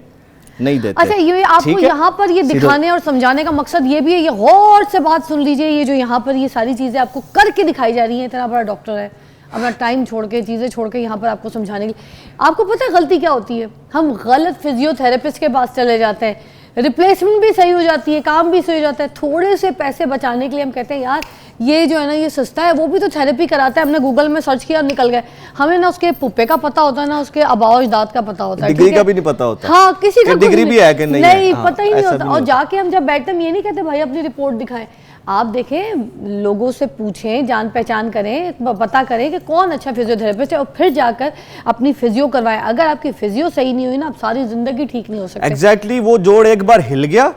नहीं देते। अच्छा, ये आपको ठीक है? यहाँ पर ये दिखाने और समझाने का मकसद ये भी है, ये गौर से बात सुन लीजिए, ये जो यहाँ पर ये सारी चीजें आपको करके दिखाई जा रही हैं, इतना बड़ा डॉक्टर है, अपना टाइम छोड़ के, चीजें छोड़ के यहाँ पर आपको समझाने के लिए। आपको पता है गलती क्या होती है? हम गलत फिजियोथेरेपिस्ट के पास चले जाते हैं, रिप्लेसमेंट भी सही हो जाती है, काम भी सही हो जाता है, थोड़े से पैसे बचाने के लिए हम कहते हैं यार ये जो है ना ये सस्ता है, वो भी तो थेरेपी कराता है, हमने गूगल में सर्च किया और निकल गए। हमें ना उसके पुप्पे का पता होता है, ना उसके आबाओ अजदाद का पता होता है, डिग्री ठीक है? का भी नहीं पता होता। हाँ, किसी का डिग्री भी है कि नहीं है। हाँ, पता ही नहीं ऐसा होता। भी और होता। जाके हम जब बैठते हम ये नहीं कहते भाई अपनी रिपोर्ट दिखाएं, आप देखें, लोगों से पूछें, जान पहचान करें, पता करें कि कौन अच्छा फिजियोथेरेपिस्ट है और फिर जाकर अपनी फिजियो करवाएं। अगर आपकी फिजियो सही नहीं हुई ना, आप सारी जिंदगी ठीक नहीं हो सकते। एग्जैक्टली, वो जोड़ एक बार हिल गया,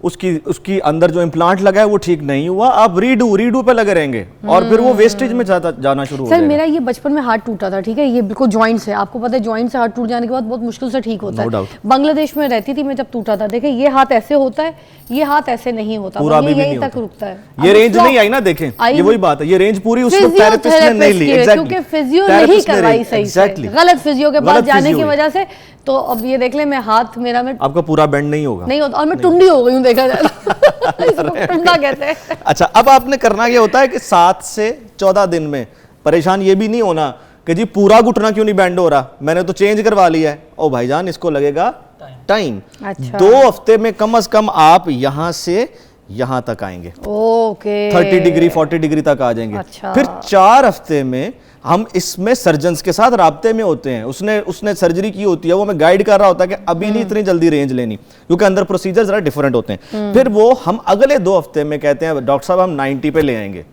उसकी अंदर जो इम्प्लांट लगा है वो ठीक नहीं हुआ, आप रीडू पे लगे रहेंगे और फिर वो वेस्टेज में जाना शुरू हो सर जाएगा। मेरा ये बचपन में हाथ टूटा था, ठीक है, ये बिल्कुल जॉइंट से, आपको पता है जॉइंट से हाथ टूट जाने के बाद बहुत मुश्किल से ठीक होता No है। doubt। बांग्लादेश में रहती थी मैं जब टूटा था, देखे ये हाथ ऐसे होता है, ये हाथ ऐसे नहीं होता, पूरा ये भी यहीं नहीं तक होता। रुकता है। ये अब रेंज फ्लॉप नहीं आई ना, देखें, आई ये वही बात है, ये रेंज पूरी उस थेरेपिस्ट ने नहीं ली। क्योंकि फिजियो नहीं करवाई सही से, गलत फिजियो के पास जाने की वजह से। तो अब ये देख ले, मैं हाथ मेरा में आपका पूरा बेंड नहीं होगा, नहीं होता और मैं टुंडी हो गई हूँ, देखा जाए इसको टुंडा कहते हैं। अच्छा, अब आपने करना ये होता है कि 7 से 14 दिन में, परेशान ये भी नहीं होना कि जी पूरा घुटना क्यों नहीं बैंड हो रहा, मैंने तो चेंज करवा लिया है। ओ भाईजान, इसको लगेगा टाइम। अच्छा। 2 हफ्ते में कम से कम आप यहाँ से यहाँ तक आएंगे, ओके, 30 डिग्री 40 डिग्री तक आ जाएंगे। अच्छा। फिर 4 हफ्ते में हम इसमें सर्जन्स के साथ राब्ते में होते हैं, उसने सर्जरी की होती है, वो हमें गाइड कर रहा होता है कि अभी नहीं इतनी जल्दी रेंज लेनी, क्योंकि अंदर प्रोसीजर जरा डिफरेंट होते हैं। फिर वो हम अगले 2 हफ्ते में कहते हैं डॉक्टर साहब हम 90 पे ले आएंगे,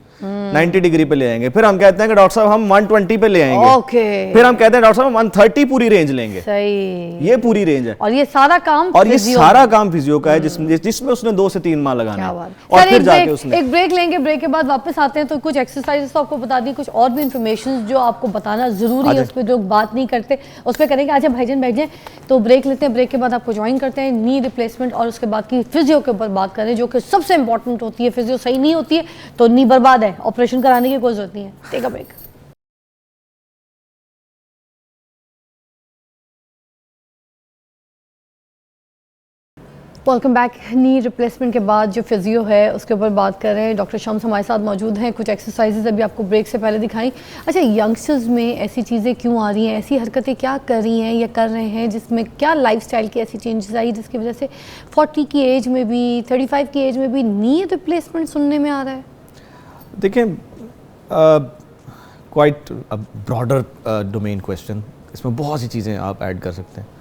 90 डिग्री पे ले आएंगे। फिर हम कहते हैं कि डॉक्टर साहब हम 120 पे ले आएंगे। ओके। फिर हम कहते हैं डॉक्टर साहब 130 पूरी रेंज लेंगे। सही। ये पूरी रेंज है और ये सारा काम और ये फिजियो सारा काम फिजियो का है, जिसमें उसने 2 से 3 माह लगाना क्या है। बात। और सर, फिर जाके उसने एक ब्रेक लेंगे, ब्रेक के बाद वापस आते हैं तो कुछ एक्सरसाइजेस तो आपको बता दी, कुछ और भी इंफॉर्मेशन जो आपको बताना जरूरी है, उस पर लोग बात नहीं करते, उस पर करेंगे। अच्छा भाईजान बैठ जाएं, तो ब्रेक लेते हैं, ब्रेक के बाद आपको ज्वाइन करते हैं नी रिप्लेसमेंट और उसके बाद की फिजियो के ऊपर बात करें, जो कि सबसे इंपॉर्टेंट होती है। फिजियो सही नहीं होती है तो नी बर्बाद है, ऑपरेशन कराने की कोई जरूरत नहीं है। Take a break. Welcome back. Knee replacement के बाद जो फिजियो है उसके ऊपर बात कर रहे हैं, डॉक्टर शम्स हमारे साथ मौजूद हैं। कुछ एक्सरसाइजेज अभी आपको ब्रेक से पहले दिखाई। अच्छा, यंगस्टर्स में ऐसी चीज़ें क्यों आ रही हैं, ऐसी हरकतें क्या कर रही हैं या कर रहे हैं, जिसमें क्या लाइफस्टाइल की ऐसी चेंजेस आई जिसकी वजह से 40 की एज में भी, 35 की एज में भी नी रिप्लेसमेंट सुनने में आ रहा है? देखें, क्वाइट ब्रॉडर डोमेन क्वेश्चन, इसमें बहुत सी चीज़ें आप ऐड कर सकते हैं।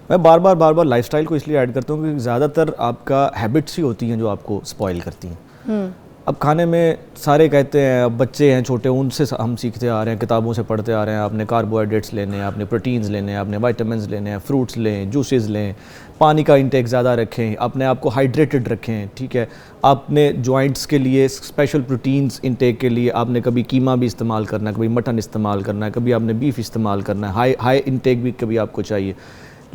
मैं बार बार लाइफस्टाइल को इसलिए ऐड करता हूँ क्योंकि ज़्यादातर आपका हैबिट्स ही होती हैं जो आपको स्पॉइल करती हैं। अब खाने में सारे कहते हैं, अब बच्चे हैं छोटे, उनसे हम सीखते आ रहे हैं, किताबों से पढ़ते आ रहे हैं, आपने कार्बोहाइड्रेट्स लेने हैं, आपने प्रोटीन्स लेने हैं, आपने विटामिन्स लेने हैं, फ्रूट्स लें, जूसेस लें, पानी का इंटेक ज़्यादा रखें, अपने आप को हाइड्रेटेड रखें, ठीक है। आपने जॉइंट्स के लिए स्पेशल प्रोटीन्स इंटेक के लिए आपने कभी कीमा भी इस्तेमाल करना है, कभी मटन इस्तेमाल करना है, कभी आपने बीफ इस्तेमाल करना है, हाई इंटेक भी कभी आपको चाहिए।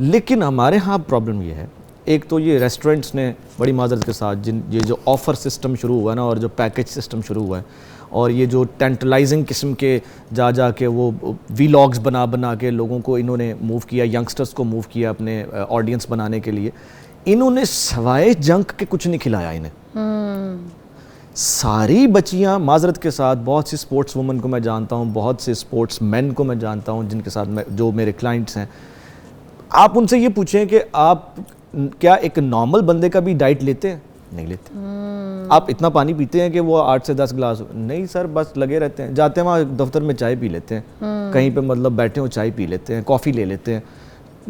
लेकिन हमारे यहाँ प्रॉब्लम ये है, एक तो ये रेस्टोरेंट्स ने बड़ी माजरत के साथ ये जो ऑफ़र सिस्टम शुरू हुआ है ना, और जो पैकेज सिस्टम शुरू हुआ है, और ये जो टेंटलाइजिंग किस्म के जा के वो वीलॉग्स बना के लोगों को इन्होंने मूव किया, यंगस्टर्स को मूव किया अपने ऑडियंस बनाने के लिए, इन्होंने सवाए जंक के कुछ नहीं खिलाया इन्हें। सारी बच्चियां माजरत के साथ, बहुत सी स्पोर्ट्स वुमन को मैं जानता हूँ, बहुत से स्पोर्ट्स मैन को मैं जानता हूँ जिनके साथ जो मेरे क्लाइंट्स हैं, आप उनसे ये पूछें कि आप क्या एक नॉर्मल बंदे का भी डाइट लेते हैं? नहीं लेते। आप इतना पानी पीते हैं कि वो 8 से 10 गिलास? नहीं सर, बस लगे रहते हैं, जाते हैं वहाँ दफ्तर में चाय पी लेते हैं, कहीं पे मतलब बैठे हो चाय पी लेते हैं, कॉफ़ी ले लेते हैं।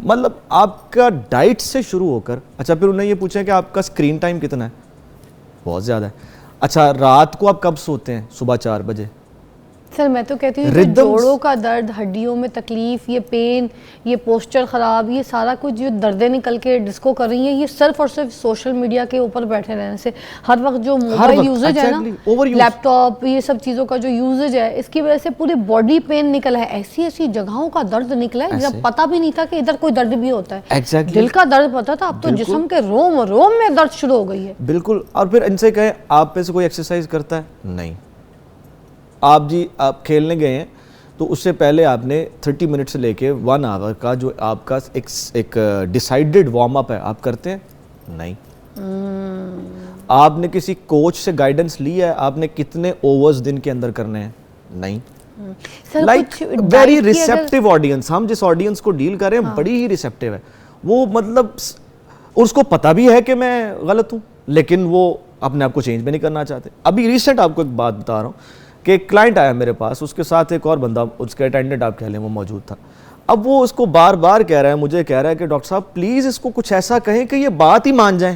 मतलब आपका डाइट से शुरू होकर, अच्छा फिर उन्हें ये पूछें कि आपका स्क्रीन टाइम कितना है? बहुत ज़्यादा है। अच्छा रात को आप कब सोते हैं? सुबह 4 बजे। सर मैं तो कहती हूँ कि जोड़ों का दर्द, हड्डियों में तकलीफ, ये पेन, ये पोस्चर ख़राब, ये सारा कुछ जो दर्दें निकल के डिस्को कर रही हैं, ये सिर्फ और सिर्फ सोशल मीडिया के ऊपर बैठे रहने से, हर वक्त जो मोबाइल यूजेज है ना, लैपटॉप, ये सब चीज़ों का जो यूजेज है, इसकी वजह से पूरी बॉडी पेन निकला है, ऐसी ऐसी जगहों का दर्द निकला है जब पता भी नहीं था कि इधर कोई दर्द भी होता है। दिल का दर्द पता था, अब तो जिस्म के रोम रोम में दर्द शुरू हो गई है। बिल्कुल। और फिर इनसे कहें आप पे से कोई एक्सरसाइज करता है? नहीं। आप खेलने गए हैं तो उससे पहले आपने 30 मिनट से लेके 1 आवर का जो आपका एक डिसाइडेड वार्म अप है, आप करते हैं? नहीं। आपने किसी कोच से गाइडेंस ली है? आपने कितने ओवर्स दिन के अंदर करने हैं? नहीं। लाइक वेरी रिसेप्टिव ऑडियंस, हम जिस ऑडियंस को डील कर रहे हैं बड़ी ही रिसेप्टिव है वो, मतलब उसको पता भी है कि मैं गलत हूँ, लेकिन वो अपने आप को चेंज भी नहीं करना चाहते। अभी रिसेंट आपको एक बात बता रहा हूँ कि एक क्लाइंट आया मेरे पास, उसके साथ एक और बंदा, उसका अटेंडेंट आप कह लें, वो मौजूद था। अब वो उसको बार बार कह रहा है, मुझे कह रहा है कि डॉक्टर साहब प्लीज़ इसको कुछ ऐसा कहें कि ये बात ही मान जाए।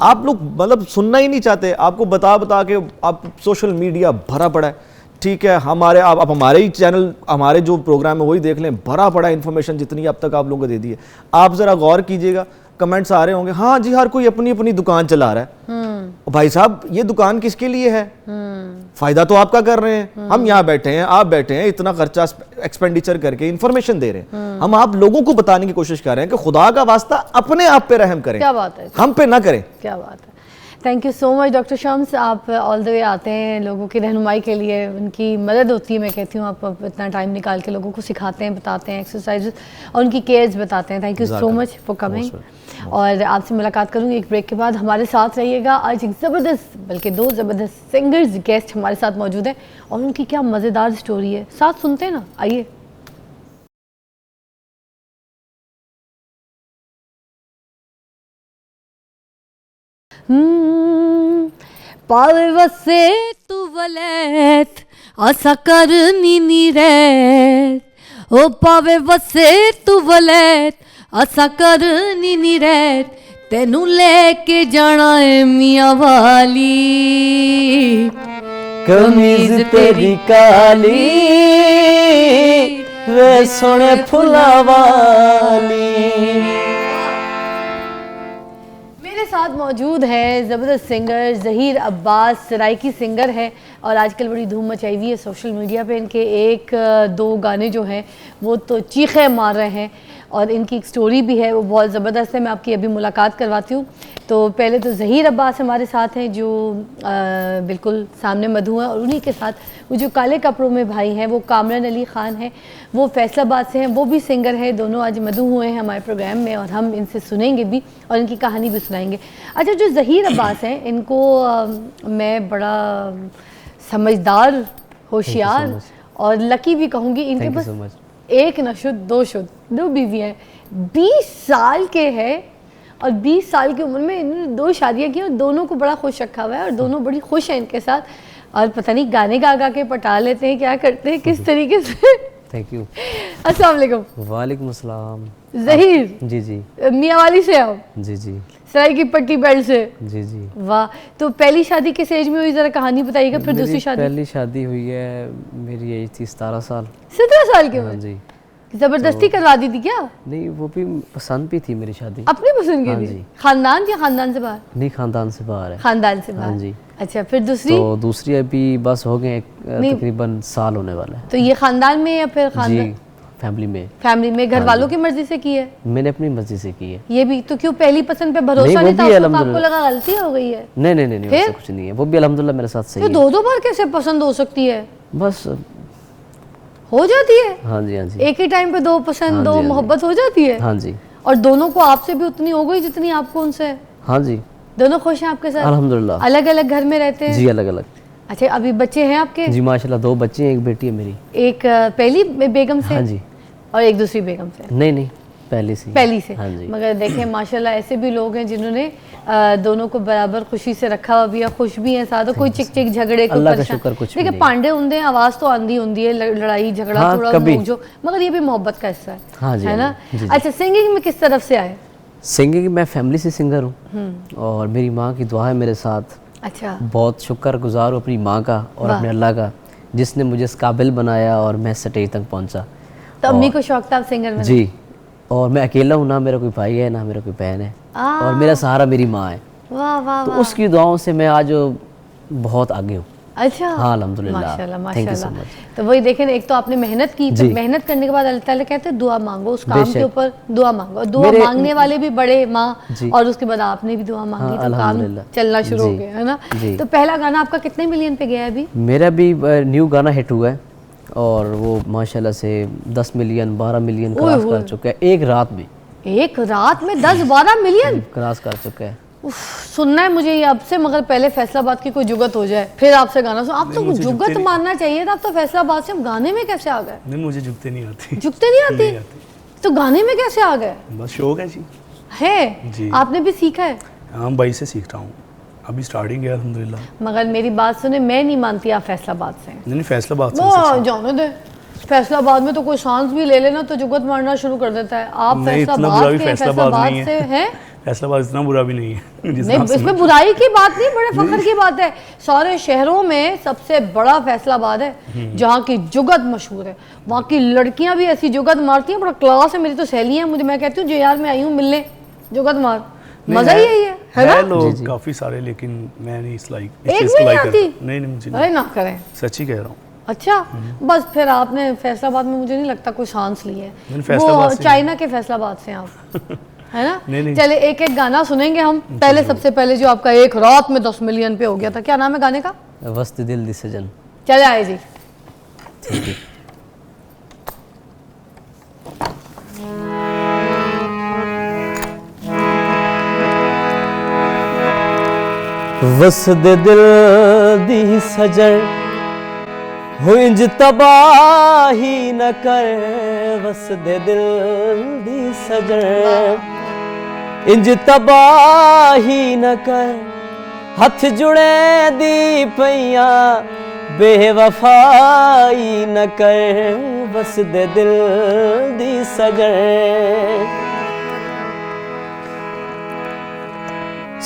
आप लोग मतलब सुनना ही नहीं चाहते, आपको बता के आप सोशल मीडिया भरा पड़ा है, ठीक है। आप हमारे ही चैनल, हमारे जो प्रोग्राम है वही देख लें, भरा पड़ा है इन्फॉर्मेशन जितनी अब तक आप लोगों को दे दी है। आप ज़रा गौर कीजिएगा, कमेंट्स आ रहे होंगे, हाँ जी हर कोई अपनी अपनी दुकान चला रहा है। भाई साहब ये दुकान किसके लिए है? फायदा तो आपका कर रहे हैं, हम यहाँ बैठे हैं, आप बैठे हैं, इतना खर्चा एक्सपेंडिचर करके इंफॉर्मेशन दे रहे हैं, हम आप लोगों को बताने की कोशिश कर रहे हैं कि खुदा का वास्ता अपने आप पे रहम करें। क्या बात है, हम पे ना करें। क्या बात है। Thank you so much doctor Shams, आप ऑल द वे आते हैं लोगों की रहनुमाई के लिए, उनकी मदद होती है। मैं कहती हूँ आप इतना टाइम निकाल के लोगों को सिखाते हैं, बताते हैं एक्सरसाइजेस और उनकी केयर्स बताते हैं। Thank you so much for coming. और आपसे मुलाकात करूँगी एक ब्रेक के बाद। हमारे साथ रहिएगा, आज एक ज़बरदस्त, बल्कि 2 ज़बरदस्त सिंगर्स गेस्ट हमारे साथ मौजूद हैं और उनकी क्या मज़ेदार स्टोरी है, साथ सुनते हैं ना, आइए। पावे वसे तू वलैत आसा करनी नी रैत, ओ पावे वसे तू वलैत आसा करनी नी रैत, तेनू लेके जाना है मियां वाली, कमीज तेरी काली वे सोने फुला वाली। साथ मौजूद है ज़बरदस्त सिंगर ज़हीर अब्बास, सराइकी सिंगर है और आजकल बड़ी धूम मचाई हुई है सोशल मीडिया पे। इनके 1-2 गाने जो हैं वो तो चीखें मार रहे हैं और इनकी एक स्टोरी भी है, वो बहुत ज़बरदस्त है। मैं आपकी अभी मुलाकात करवाती हूँ। तो पहले तो ज़हीर अब्बास हमारे साथ हैं जो बिल्कुल सामने मधु हैं, और उन्हीं के साथ वो जो काले कपड़ों में भाई हैं वो कामरान अली ख़ान हैं, वो फैसलाबाद से हैं, वो भी सिंगर है। दोनों आज मधु हुए हैं हमारे प्रोग्राम में और हम इनसे सुनेंगे भी और इनकी कहानी भी सुनाएंगे। अच्छा, जो ज़हीर अब्बास हैं इनको मैं बड़ा समझदार, होशियार और लकी भी कहूँगी। इनके पास 1 न शुद्ध 2 शुद्ध 2 बीवी हैं, 20 साल के हैं और 20 साल की उम्र में इन्होंने 2 शादियाँ की और दोनों को बड़ा खुश रखा हुआ है और दोनों बड़ी खुश हैं इनके साथ। और पता नहीं गाने गा के पटा लेते हैं, क्या करते हैं, किस तरीके से। Thank you. अस्सलाम वालेकुम। वालेकुम अस्सलाम। ज़हीर जी जी। मियाँ वाली से आओ। जी जी। सराय की पट्टी बेल्ट से। जी जी। वाह, तो पहली शादी किस एज में हुई, जरा कहानी बताइएगा। फिर दूसरी शादी? पहली शादी हुई है, मेरी एज थी 17 साल। 17 साल के हाँ में? जी। जबरदस्ती करवा दी थी क्या? नहीं, वो भी पसंद भी थी मेरी शादी। अपनी पसंद की हाँ थी? जी। खानदान या खानदान से बाहर? नहीं, खानदान से बाहर है। खानदान से बाहर। हाँ जी। अच्छा, फिर दूसरी? तो दूसरी अभी बस हो गए तकरीबन साल होने वाला है। तो ये खानदान में या फिर खानदान? जी, फैमिली में। फैमिली में, घर हाँ वालों जी। की मर्जी से की है? मैंने अपनी मर्जी से की है। ये भी तो क्यों, पहली पसंद पे भरोसा नहीं, वो नहीं था भी आपको, तो आपको अल्हम्दुलिल्लाह। लगा गलती हो गई है? नहीं नहीं नहीं, नहीं फिर? ऐसा कुछ नहीं है, वो भी अल्हम्दुलिल्लाह मेरे साथ सही तो है। दो दो बार कैसे पसंद हो सकती है? बस। हो जाती है? हाँ जी हाँ जी। एक ही टाइम पे दो पसंद, हाँ दो जी, हाँ जी। मोहब्बत हो जाती है? हाँ जी। और दोनों को आपसे भी उतनी हो गई जितनी आपको उनसे है? हाँ जी, दोनों खुश हैं आपके साथ? अल्हम्दुलिल्लाह। अलग अलग घर में रहते हैं? जी, अलग अलग। अच्छा, अभी बच्चे हैं आपके? जी माशाल्लाह, 2 बच्चे हैं, एक बेटी है मेरी। एक पहली बेगम से हाँ जी। और एक दूसरी बेगम से? नहीं नहीं, पहली से। पहली से। हाँ जी। मगर देखें माशाल्लाह, ऐसे भी लोग हैं जिन्होंने दोनों को बराबर खुशी से रखा हुआ भी है, खुश भी हैं साथ, कोई चिक चिक झगड़े को अल्लाह का शुक्र कुछ भी देखिए नहीं। पांडे उंदे आवाज तो आंधी होती है, लड़ाई झगड़ा हाँ, थोड़ा कभी। नोक-झोंक, मगर ये भी मोहब्बत का हिस्सा है। हाँ जी, है हाँ ना? जी, जी, जी। अच्छा, सिंगिंग में किस तरफ से आए? सिंगिंग, मैं फैमिली से सिंगर हूँ और मेरी माँ की दुआ है मेरे साथ। अच्छा, बहुत शुक्रगुजार हूँ अपनी माँ का और वाह। अपने अल्लाह का, जिसने मुझे इस काबिल बनाया और मैं स्टेज तक पहुँचा। तो अम्मी को शौक था आप सिंगर में? जी, और मैं अकेला हूँ, ना मेरा कोई भाई है ना मेरा कोई बहन है, और मेरा सहारा मेरी माँ है। वाह वाह तो वाह। उसकी दुआओं से मैं आज बहुत आगे हूँ। अच्छा, हाँ, अल्हम्दुलिल्लाह। माशाल्लाह Thank you so माशाल्लाह। much। तो वही देखें, एक तो आपने मेहनत की, तो जी। मेहनत करने के बाद अल्लाह ताला कहते हैं दुआ मांगो, उस काम के बेशक। ऊपर दुआ मांगो, और दुआ मेरे- मांगने वाले भी बड़े माँ, जी। और उसके बाद आपने भी दुआ मांगी, हाँ, तो काम अल्हम्दुलिल्लाह। चलना शुरू हो जी। गया, है ना? जी। तो पहला गाना आपका कितने मिलियन पे गया है अभी? मेरा भी न्यू गाना हिट हुआ है और वो माशाल्लाह से 10 मिलियन 12 मिलियन क्रॉस ओए कर चुका है एक रात में। एक रात में 10-12 मिलियन? क्रॉस कर चुका है। उफ, सुनना है मुझे ये अब से, मगर पहले फैसलाबाद की कोई जुगत हो जाए फिर आपसे गाना सुन। आप तो जुगत मानना चाहिए था, आप तो फैसलाबाद से हम गाने में कैसे आ गए? नहीं, मुझे जुगते नहीं आती। जुगते नहीं आती? तो गाने में कैसे आ गए? बस शौक है जी। है जी। आपने भी सीखा है? हाँ, भाई से सीख रहा हूँ, अभी स्टार्टिंग है अल्हम्दुलिल्लाह। मगर मेरी बात सुने, मैं नहीं मानती आप फैसलाबाद से हैं। नहीं, फैसलाबाद से वो जाने दे, फैसलाबाद में तो कोई सांस भी ले लेना तो जुगत मारना शुरू कर देता है। आप नहीं, इतना बुरा भी फैसलाबाद फैसलाबाद नहीं से है। हैं? फैसलाबाद इतना बुरा भी नहीं है जिस नहीं, हिसाब से इसमें बुराई की बात नहीं, बड़े फख्र की बात है। सारे शहरों में सबसे बड़ा फैसलाबाद है, जहाँ की जुगत मशहूर है। वहाँ की लड़कियां भी ऐसी जुगत मारती हैं, बड़ा क्लास है। मेरी तो सहेली है, मुझे, मैं कहती हूँ जो यार मैं आई हूँ मिलने, जुगत मार, नहीं, मजा ही यही है ना? लोग काफी सारे, लेकिन मैं नहीं इस लाइक एक भी नहीं आती? नहीं नहीं, मुझे अरे ना करें। सच्ची कह रहा हूँ। अच्छा, बस फिर आपने फैसलाबाद में मुझे नहीं लगता कोई सांस ली है। मैंने फैसलाबाद वो से चाइना के फैसलाबाद से हैं आप, है ना? नहीं, नहीं। चले एक एक गाना सुनेंगे हम। पहले सबसे पहले जो आपका एक रात में 10 मिलियन पे हो गया था, क्या नाम है गाने का? वस्त दिल दी सजन। चले आए जी। वसद दिल दी सजर हो इंज तबाही न कर, वसद दिल दी सजर इंज तबाही न कर, हथ जुड़े दी पैया बेवफाई न कर, वसद दिल दी सजर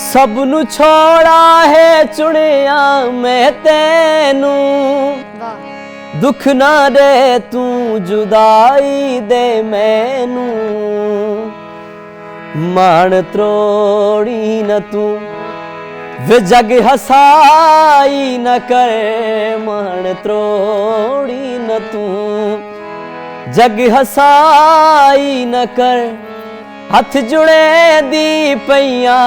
सबनू छोड़ा है चुनिया मैं तैनू, दुख ना दे तू जुदाई दे मैनू, मान त्रोड़ी न तू वे जग हसाई न कर, मान त्रोड़ी न तू जग हसाई न कर, हथ जुड़े दी पैया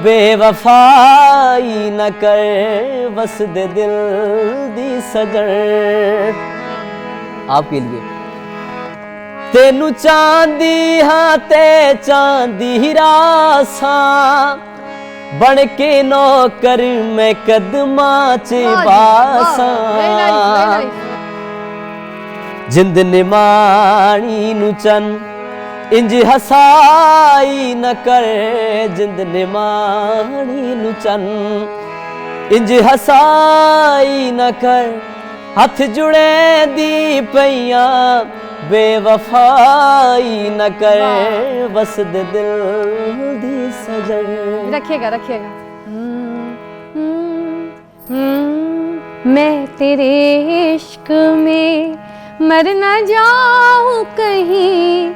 बेवफाई न कर, वसद दिल दी सजर। आपके लिए तेनू चांदी हाँ ते चांदी रासा, बन के नौकर मैं कदमा च बासा, जिंद निमाणी नु चन इंज हसाई न कर, जिंद निमाणी नु चन इंज हसाई न कर, हथ जुड़े दी पैया बेवफाई न कर, वसद दिल दी सजन। रखिएगा रखिएगा। मैं तेरे इश्क में मर न जाऊं कहीं,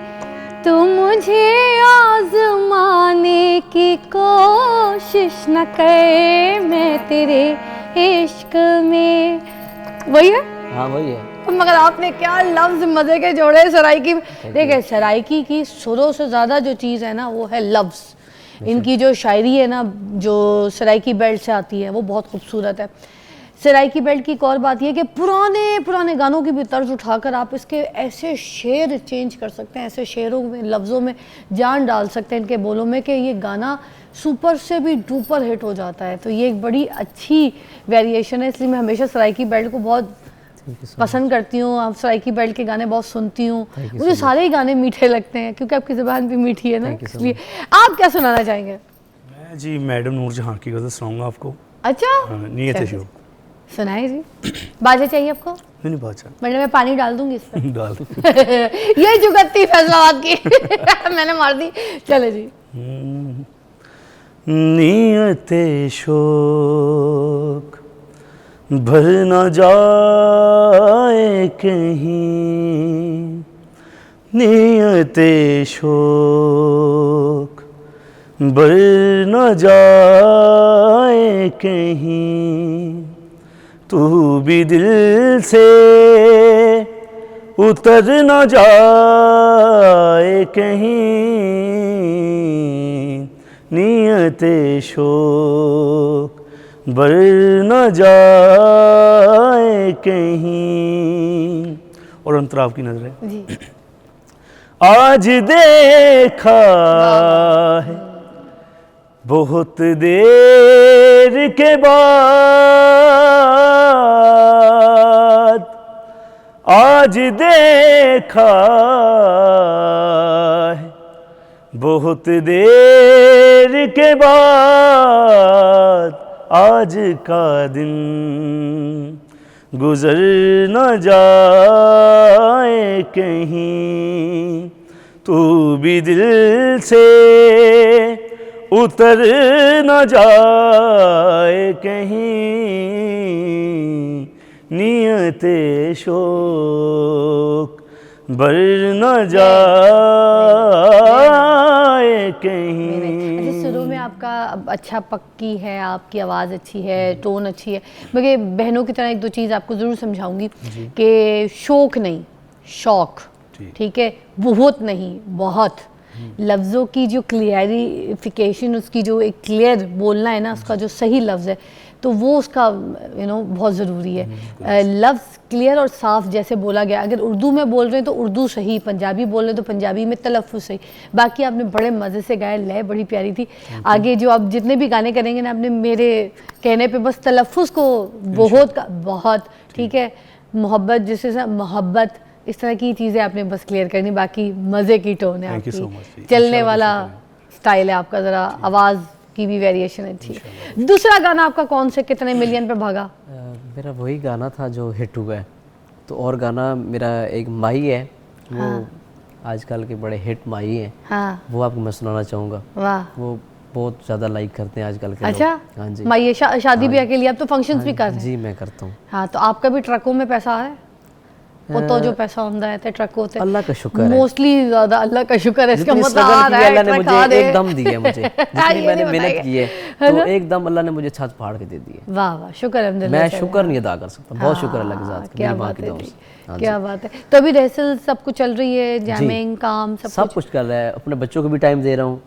तू मुझे आजमाने की कोशिश न कर, मैं तेरे इश्क में। वही है? हाँ वही है। मगर आपने क्या लफ्ज मजे के जोड़े सराइकी। देखिए सराइकी की सुरों से ज़्यादा जो चीज़ है ना वो है लफ्ज़। इनकी जो शायरी है ना जो सराइकी बेल्ट से आती है वो बहुत खूबसूरत है। सराइकी बेल्ट की एक और बात यह कि पुराने पुराने गानों की भी तर्ज उठाकर आप इसके ऐसे शेर चेंज कर सकते हैं, ऐसे शेरों में लफ्ज़ों में जान डाल सकते हैं इनके बोलों में कि ये गाना सुपर से भी डुपर हिट हो जाता है। तो ये एक बड़ी अच्छी वेरिएशन है, इसलिए मैं हमेशा सराइकी बेल्ट को बहुत पसंद करती हूँ। आप सराइकी बेल्ट के गाने बहुत सुनती हूँ, मुझे सारे ही गाने मीठे लगते हैं क्योंकि आपकी ज़बान भी मीठी है ना, इसलिए। आप क्या सुनाना चाहेंगे? मैं जी मैडम नूरजहां की गज़ल सुनाऊंगा आपको। अच्छा नीयत है शो। सुनाए जी। बाजे चाहिए आपको? नहीं बादशाह मतलब मैं पानी डाल दूंगी इस पर। डाल ये जुगत्ती फैसलाबाद की मैंने मार दी। चले जी। नीयते शोक भर न जाए कहीं, नीयते शोक भर न जाए कहीं, तू भी दिल से उतर न जाए कहीं, नीयते शोक बर न जाए कहीं। और अंतराव की नजर है जी। आज देखा है बहुत देर के बाद, आज देखा है बहुत देर के बाद, आज का दिन गुजर न जाए कहीं, तू भी दिल से उतर न जाए कहीं, नियते शोक बर न जाए कहीं। शुरू में आपका अच्छा पक्की है, आपकी आवाज़ अच्छी है, टोन अच्छी है, मगर बहनों की तरह एक दो चीज़ आपको ज़रूर समझाऊंगी कि शौक नहीं शौक, ठीक है, बहुत नहीं बहुत। लफ्ज़ों की जो क्लियरिफिकेशन, उसकी जो एक क्लियर बोलना है ना, उसका जो सही लफ्ज़ है तो वो उसका बहुत ज़रूरी है। लफ्ज़ क्लियर और साफ़ जैसे बोला गया, अगर उर्दू में बोल रहे हैं तो उर्दू सही, पंजाबी बोल रहे हैं तो पंजाबी में तलफ़्फ़ुज़ सही। बाकी आपने बड़े मज़े से गाया, लय बड़ी प्यारी थी। आगे जो आप जितने भी गाने करेंगे ना, आपने मेरे कहने पे बस तलफ़्फ़ुज़ को बहुत ठीक है, मोहब्बत जिससे मोहब्बत, इस तरह की चीज़ें आपने बस क्लियर करनी, बाकी मज़े की टोन है आपकी, चलने वाला स्टाइल है आपका, ज़रा आवाज़ की भी वेरिएशन अच्छी। दूसरा गाना आपका कौन से कितने मिलियन पे भागा? मेरा वही गाना था जो हिट हुआ है। तो और गाना मेरा एक माही है, वो आजकल के बड़े हिट माही हैं, वो आपको मैं सुनाना चाहूँगा। वाह, वो बहुत ज़्यादा लाइक करते हैं आजकल के अच्छा लोग। हाँ जी, माही शादी ब्याह के लिए आप तो फंक्शंस भी कर रहे हैं? जी मैं करता हूँ। हाँ, तो आपका भी ट्रकों में पैसा आ रहा है? वो तो जो पैसा होता है ट्रकों से, अल्लाह का शुक्र है, मोस्टली ज़्यादा अल्लाह का शुक्र है। इसका मतलब अल्लाह ने मुझे एकदम दी है, मुझे जितनी मैंने मेहनत की है तो एकदम अल्लाह ने मुझे छत फाड़ के दे दी है। वाह वाह, शुक्र अल्हम्दुलिल्लाह। मैं शुक्र नहीं अदा कर सकता, बहुत शुक्र अल्लाह के साथ। क्या बात है, क्या बात है। तो अभी रिहर्सल सब कुछ चल रही है, जैमिंग काम सब कुछ कर रहा है। अपने बच्चों को भी टाइम दे रहा हूँ,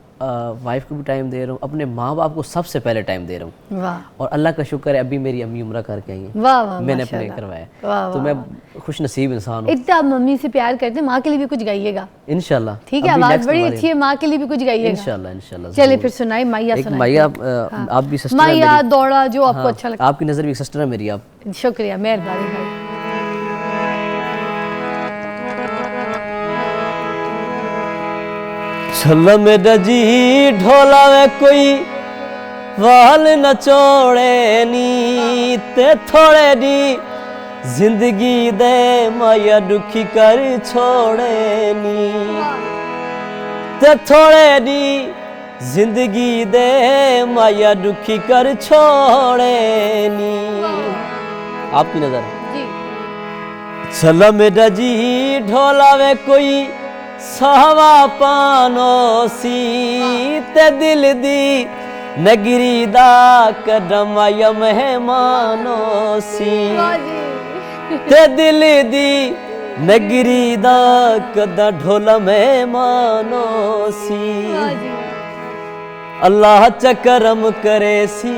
वाइफ को भी टाइम दे रहा हूँ, अपने माँ बाप को सबसे पहले टाइम दे रहा हूँ। वाह, और अल्लाह का शुक्र है अभी मेरी अम्मी उम्रा करके आई हैं, वाह वाह, मैंने अपने करवाया, तो मैं खुश नसीब इंसान हूँ। इतना मम्मी से प्यार करते हैं, माँ के लिए भी कुछ गाइएगा इंशाल्लाह। ठीक है, आवाज़ बड़ी अच्छी है, माँ के लिए भी कुछ गाइएगा इंशाल्लाह इंशाल्लाह। चलिए फिर सुनाई मैया, सुनाई मैया। आप भी सिस्टर हैं मेरी, मैया दौड़ा जो आपको अच्छा लगता है। आपकी नज़र भी सिस्टर है मेरी। आप शुक्रिया, मेहरबानी भाई। छल मेरा जी ढोला में कोई वाल न चोड़े नी, ते थोड़े नी जिंदगी दे माया दुखी कर छोड़े नी, ते थोड़े नी जिंदगी दे माया दुखी कर छोड़े नी। आपकी नजर जी चल मेरा जी ढोलावे कोई सावा पानो सी ते दिल दी नगरी दा कदम आया मेहमानो सी वाह जी ते दिल दी नगरी दा कदा ढोल मेहमानो सी। वाह जी अल्लाह चकरम करे सी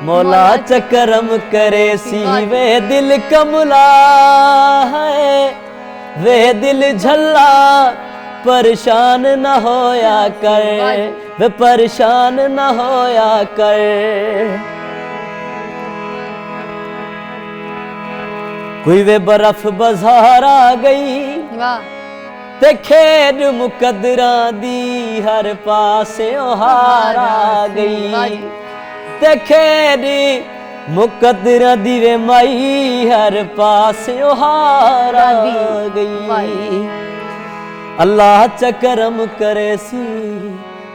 मौला चकरम करे सी। वे दिल कमला है वे दिल झल्ला परेशान न होया कर वे परेशान न होया कर। कोई वे बर्फ बाजार आ गई वाह ते खेड मुकदरा दी हर पासे हार आ गई ते खेड मुकदरा दी वे माई हर पासे हार आ गई। अल्लाह चकरम करे सी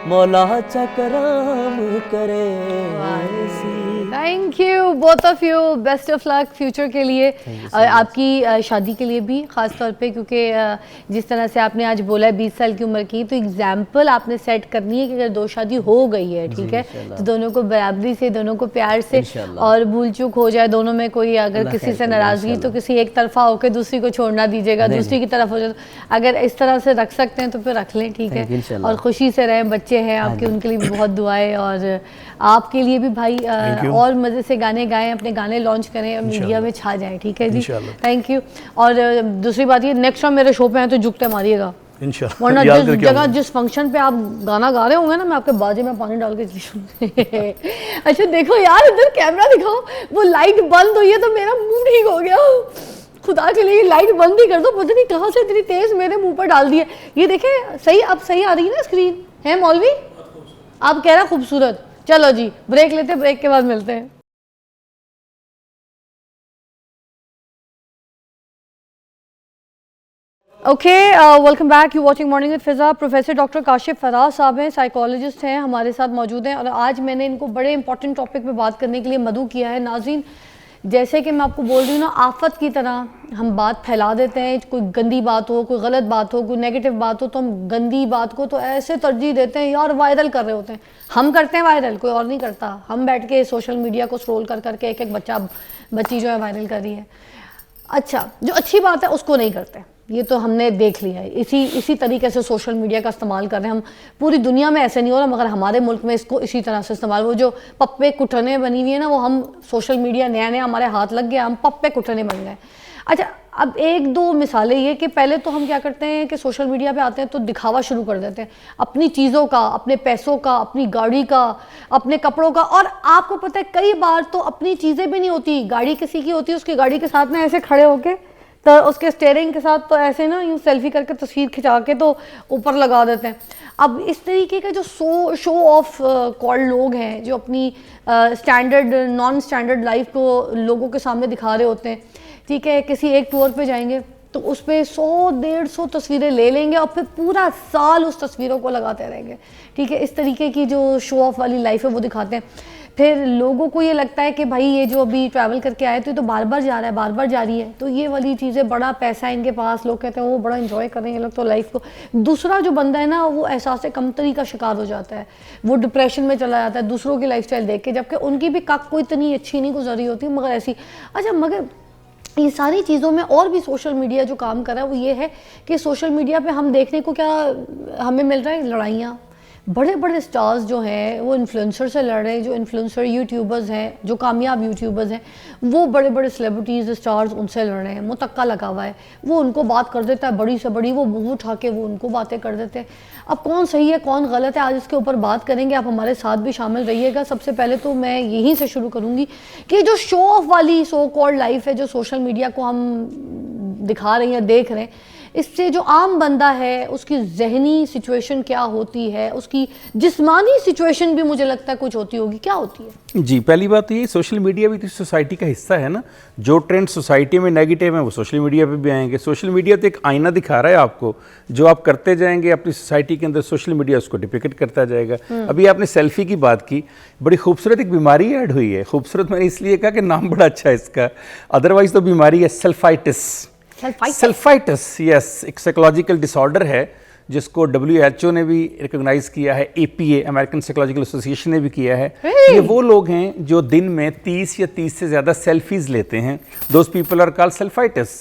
मौला चकरम करे सी। Thank you both of you, best of luck future के लिए, आपकी शादी के लिए भी ख़ास तौर पे, क्योंकि जिस तरह से आपने आज बोला है 20 साल की उम्र की, तो एग्जाम्पल आपने सेट करनी है कि अगर दो शादी हो गई है, ठीक है, तो दोनों को बराबरी से, दोनों को प्यार से, और भूल चूक हो जाए दोनों में कोई, अगर किसी से नाराज़गी तो किसी एक तरफा होकर दूसरी को छोड़ना दीजिएगा, दूसरी की तरफ हो जाए, अगर इस तरह से रख सकते हैं तो फिर रख लें, ठीक है, और खुशी से रहें। बच्चे हैं आपके, उनके लिए भी बहुत दुआएं, और आपके लिए भी भाई और मज़े से गाने गाएं, अपने गाने लॉन्च करें और मीडिया में छा जाएं, ठीक है जी, थैंक यू। और दूसरी बात ये, नेक्स्ट टाइम मेरे शो पे आए तो झुकते मारिएगा, वरना जिस जगह जिस फंक्शन पे आप गाना गा रहे होंगे ना, मैं आपके बाजे में पानी डाल के अच्छा देखो यार, इधर कैमरा दिखाओ, वो लाइट बंद हुई है तो मेरा मुंह ठीक हो गया, खुदा के लिए लाइट बंद ही कर दो, पता नहीं कहाँ से इतनी तेज मेरे मुंह पर डाल दी है। ये देखे सही, अब सही आ रही है ना स्क्रीन, है मौलवी आप कह रहे हैं खूबसूरत। चलो जी ब्रेक लेते, ब्रेक के बाद मिलते हैं। Okay, welcome back, you watching morning with Fiza. Professor doctor Kashif Faraz साहब हैं, साइकोलॉजिस्ट हैं, हमारे साथ मौजूद हैं, और आज मैंने इनको बड़े इंपॉर्टेंट टॉपिक पे बात करने के लिए मदऊ किया है। नाज़रीन, जैसे कि मैं आपको बोल रही हूँ ना, आफत की तरह हम बात फैला देते हैं, कोई गंदी बात हो, कोई गलत बात हो, कोई नेगेटिव बात हो, तो हम गंदी बात को तो ऐसे तरजीह देते हैं यार, वायरल कर रहे होते हैं, हम करते हैं वायरल, कोई और नहीं करता, हम बैठ के सोशल मीडिया को स्क्रॉल कर करके एक एक बच्ची जो है वायरल कर रही है। अच्छा, जो अच्छी बात है उसको नहीं करते, ये तो हमने देख लिया है। इसी तरीके से सोशल मीडिया का इस्तेमाल कर रहे हैं हम, पूरी दुनिया में ऐसे नहीं हो रहा, मगर हमारे मुल्क में इसको इसी तरह से इस्तेमाल, वो जो पप्पे कुटने बनी हुई है ना, वो हम सोशल मीडिया नया नया हमारे हाथ लग गया, हम पप्पे कुटने बन गए। अच्छा, अब एक दो मिसालें ये कि पहले तो हम क्या करते हैं कि सोशल मीडिया पे आते हैं तो दिखावा शुरू कर देते हैं अपनी चीज़ों का, अपने पैसों का, अपनी गाड़ी का, अपने कपड़ों का, और आपको पता है कई बार तो अपनी चीज़ें भी नहीं होती, गाड़ी किसी की होती है, उसकी गाड़ी के साथ में ऐसे खड़े होके, तो उसके स्टेयरिंग के साथ तो ऐसे ना यूँ सेल्फी करके तस्वीर खिंचा के तो ऊपर लगा देते हैं। अब इस तरीके के जो शो ऑफ कॉल्ड लोग हैं, जो अपनी स्टैंडर्ड नॉन स्टैंडर्ड लाइफ को लोगों के सामने दिखा रहे होते हैं, ठीक है, किसी एक टूर पे जाएंगे तो उस पर 100-150 तस्वीरें ले लेंगे और फिर पूरा साल उस तस्वीरों को लगाते रहेंगे, ठीक है, इस तरीके की जो शो ऑफ वाली लाइफ है वो दिखाते हैं। फिर लोगों को ये लगता है कि भाई ये जो अभी ट्रैवल करके आए तो ये तो बार बार जा रहा है, बार बार जा रही है, तो ये वाली चीज़ें, बड़ा पैसा है इनके पास, लोग कहते हैं वो बड़ा एंजॉय कर रहे हैं ये लोग तो लाइफ को। दूसरा जो बंदा है ना, वो एहसास कमतरी का शिकार हो जाता है, वो डिप्रेशन में चला जाता है दूसरों की लाइफस्टाइल देख के, जबकि उनकी भी कक कोई इतनी अच्छी नहीं गुजरी होती, मगर ऐसी। अच्छा, मगर ये सारी चीज़ों में और भी सोशल मीडिया जो काम कर रहा है वो ये है कि सोशल मीडिया पे हम देखने को क्या हमें मिल रहा है, लड़ाइयाँ, बड़े बड़े स्टार्स जो हैं वो इन्फ्लुएंसर से लड़ रहे हैं, जो इन्फ्लुएंसर यूट्यूबर्स हैं, जो कामयाब यूट्यूबर्स हैं, वो बड़े बड़े सेलिब्रिटीज़ स्टार्स उनसे लड़ रहे हैं, मुतक्का लगा हुआ है, वो उनको बात कर देता है बड़ी से बड़ी, वो मुँह उठा के वो उनको बातें कर देते हैं। अब कौन सही है कौन गलत है, आज इसके ऊपर बात करेंगे, आप हमारे साथ भी शामिल रहिएगा। सबसे पहले तो मैं यहीं से शुरू करूँगी कि जो शो ऑफ वाली सो कॉल्ड लाइफ है, जो सोशल मीडिया को हम दिखा रहे हैं, देख रहे हैं, इससे जो आम बंदा है उसकी जहनी सिचुएशन क्या होती है, उसकी जिस्मानी सिचुएशन भी मुझे लगता है कुछ होती होगी। क्या होती है? जी, पहली बात तो ये सोशल मीडिया भी तो सोसाइटी का हिस्सा है ना। जो ट्रेंड सोसाइटी में नेगेटिव है वो सोशल मीडिया पे भी आएंगे। सोशल मीडिया तो एक आईना दिखा रहा है आपको, जो आप करते जाएंगे अपनी सोसाइटी के अंदर सोशल मीडिया उसको डिपिक्ट करता जाएगा। अभी आपने सेल्फी की बात की, बड़ी खूबसूरत एक बीमारी ऐड हुई है। खूबसूरत मैंने इसलिए कहा कि नाम बड़ा अच्छा है इसका, अदरवाइज तो बीमारी है सेल्फाइटिस। सेल्फाइटिस, यस, एक साइकोलॉजिकल डिसऑर्डर है जिसको WHO ने भी रिकॉग्नाइज किया है, APA अमेरिकन साइकोलॉजिकल एसोसिएशन ने भी किया है। ये वो लोग हैं जो दिन में 30 या 30 से ज़्यादा सेल्फीज लेते हैं। Those people are called selfitis.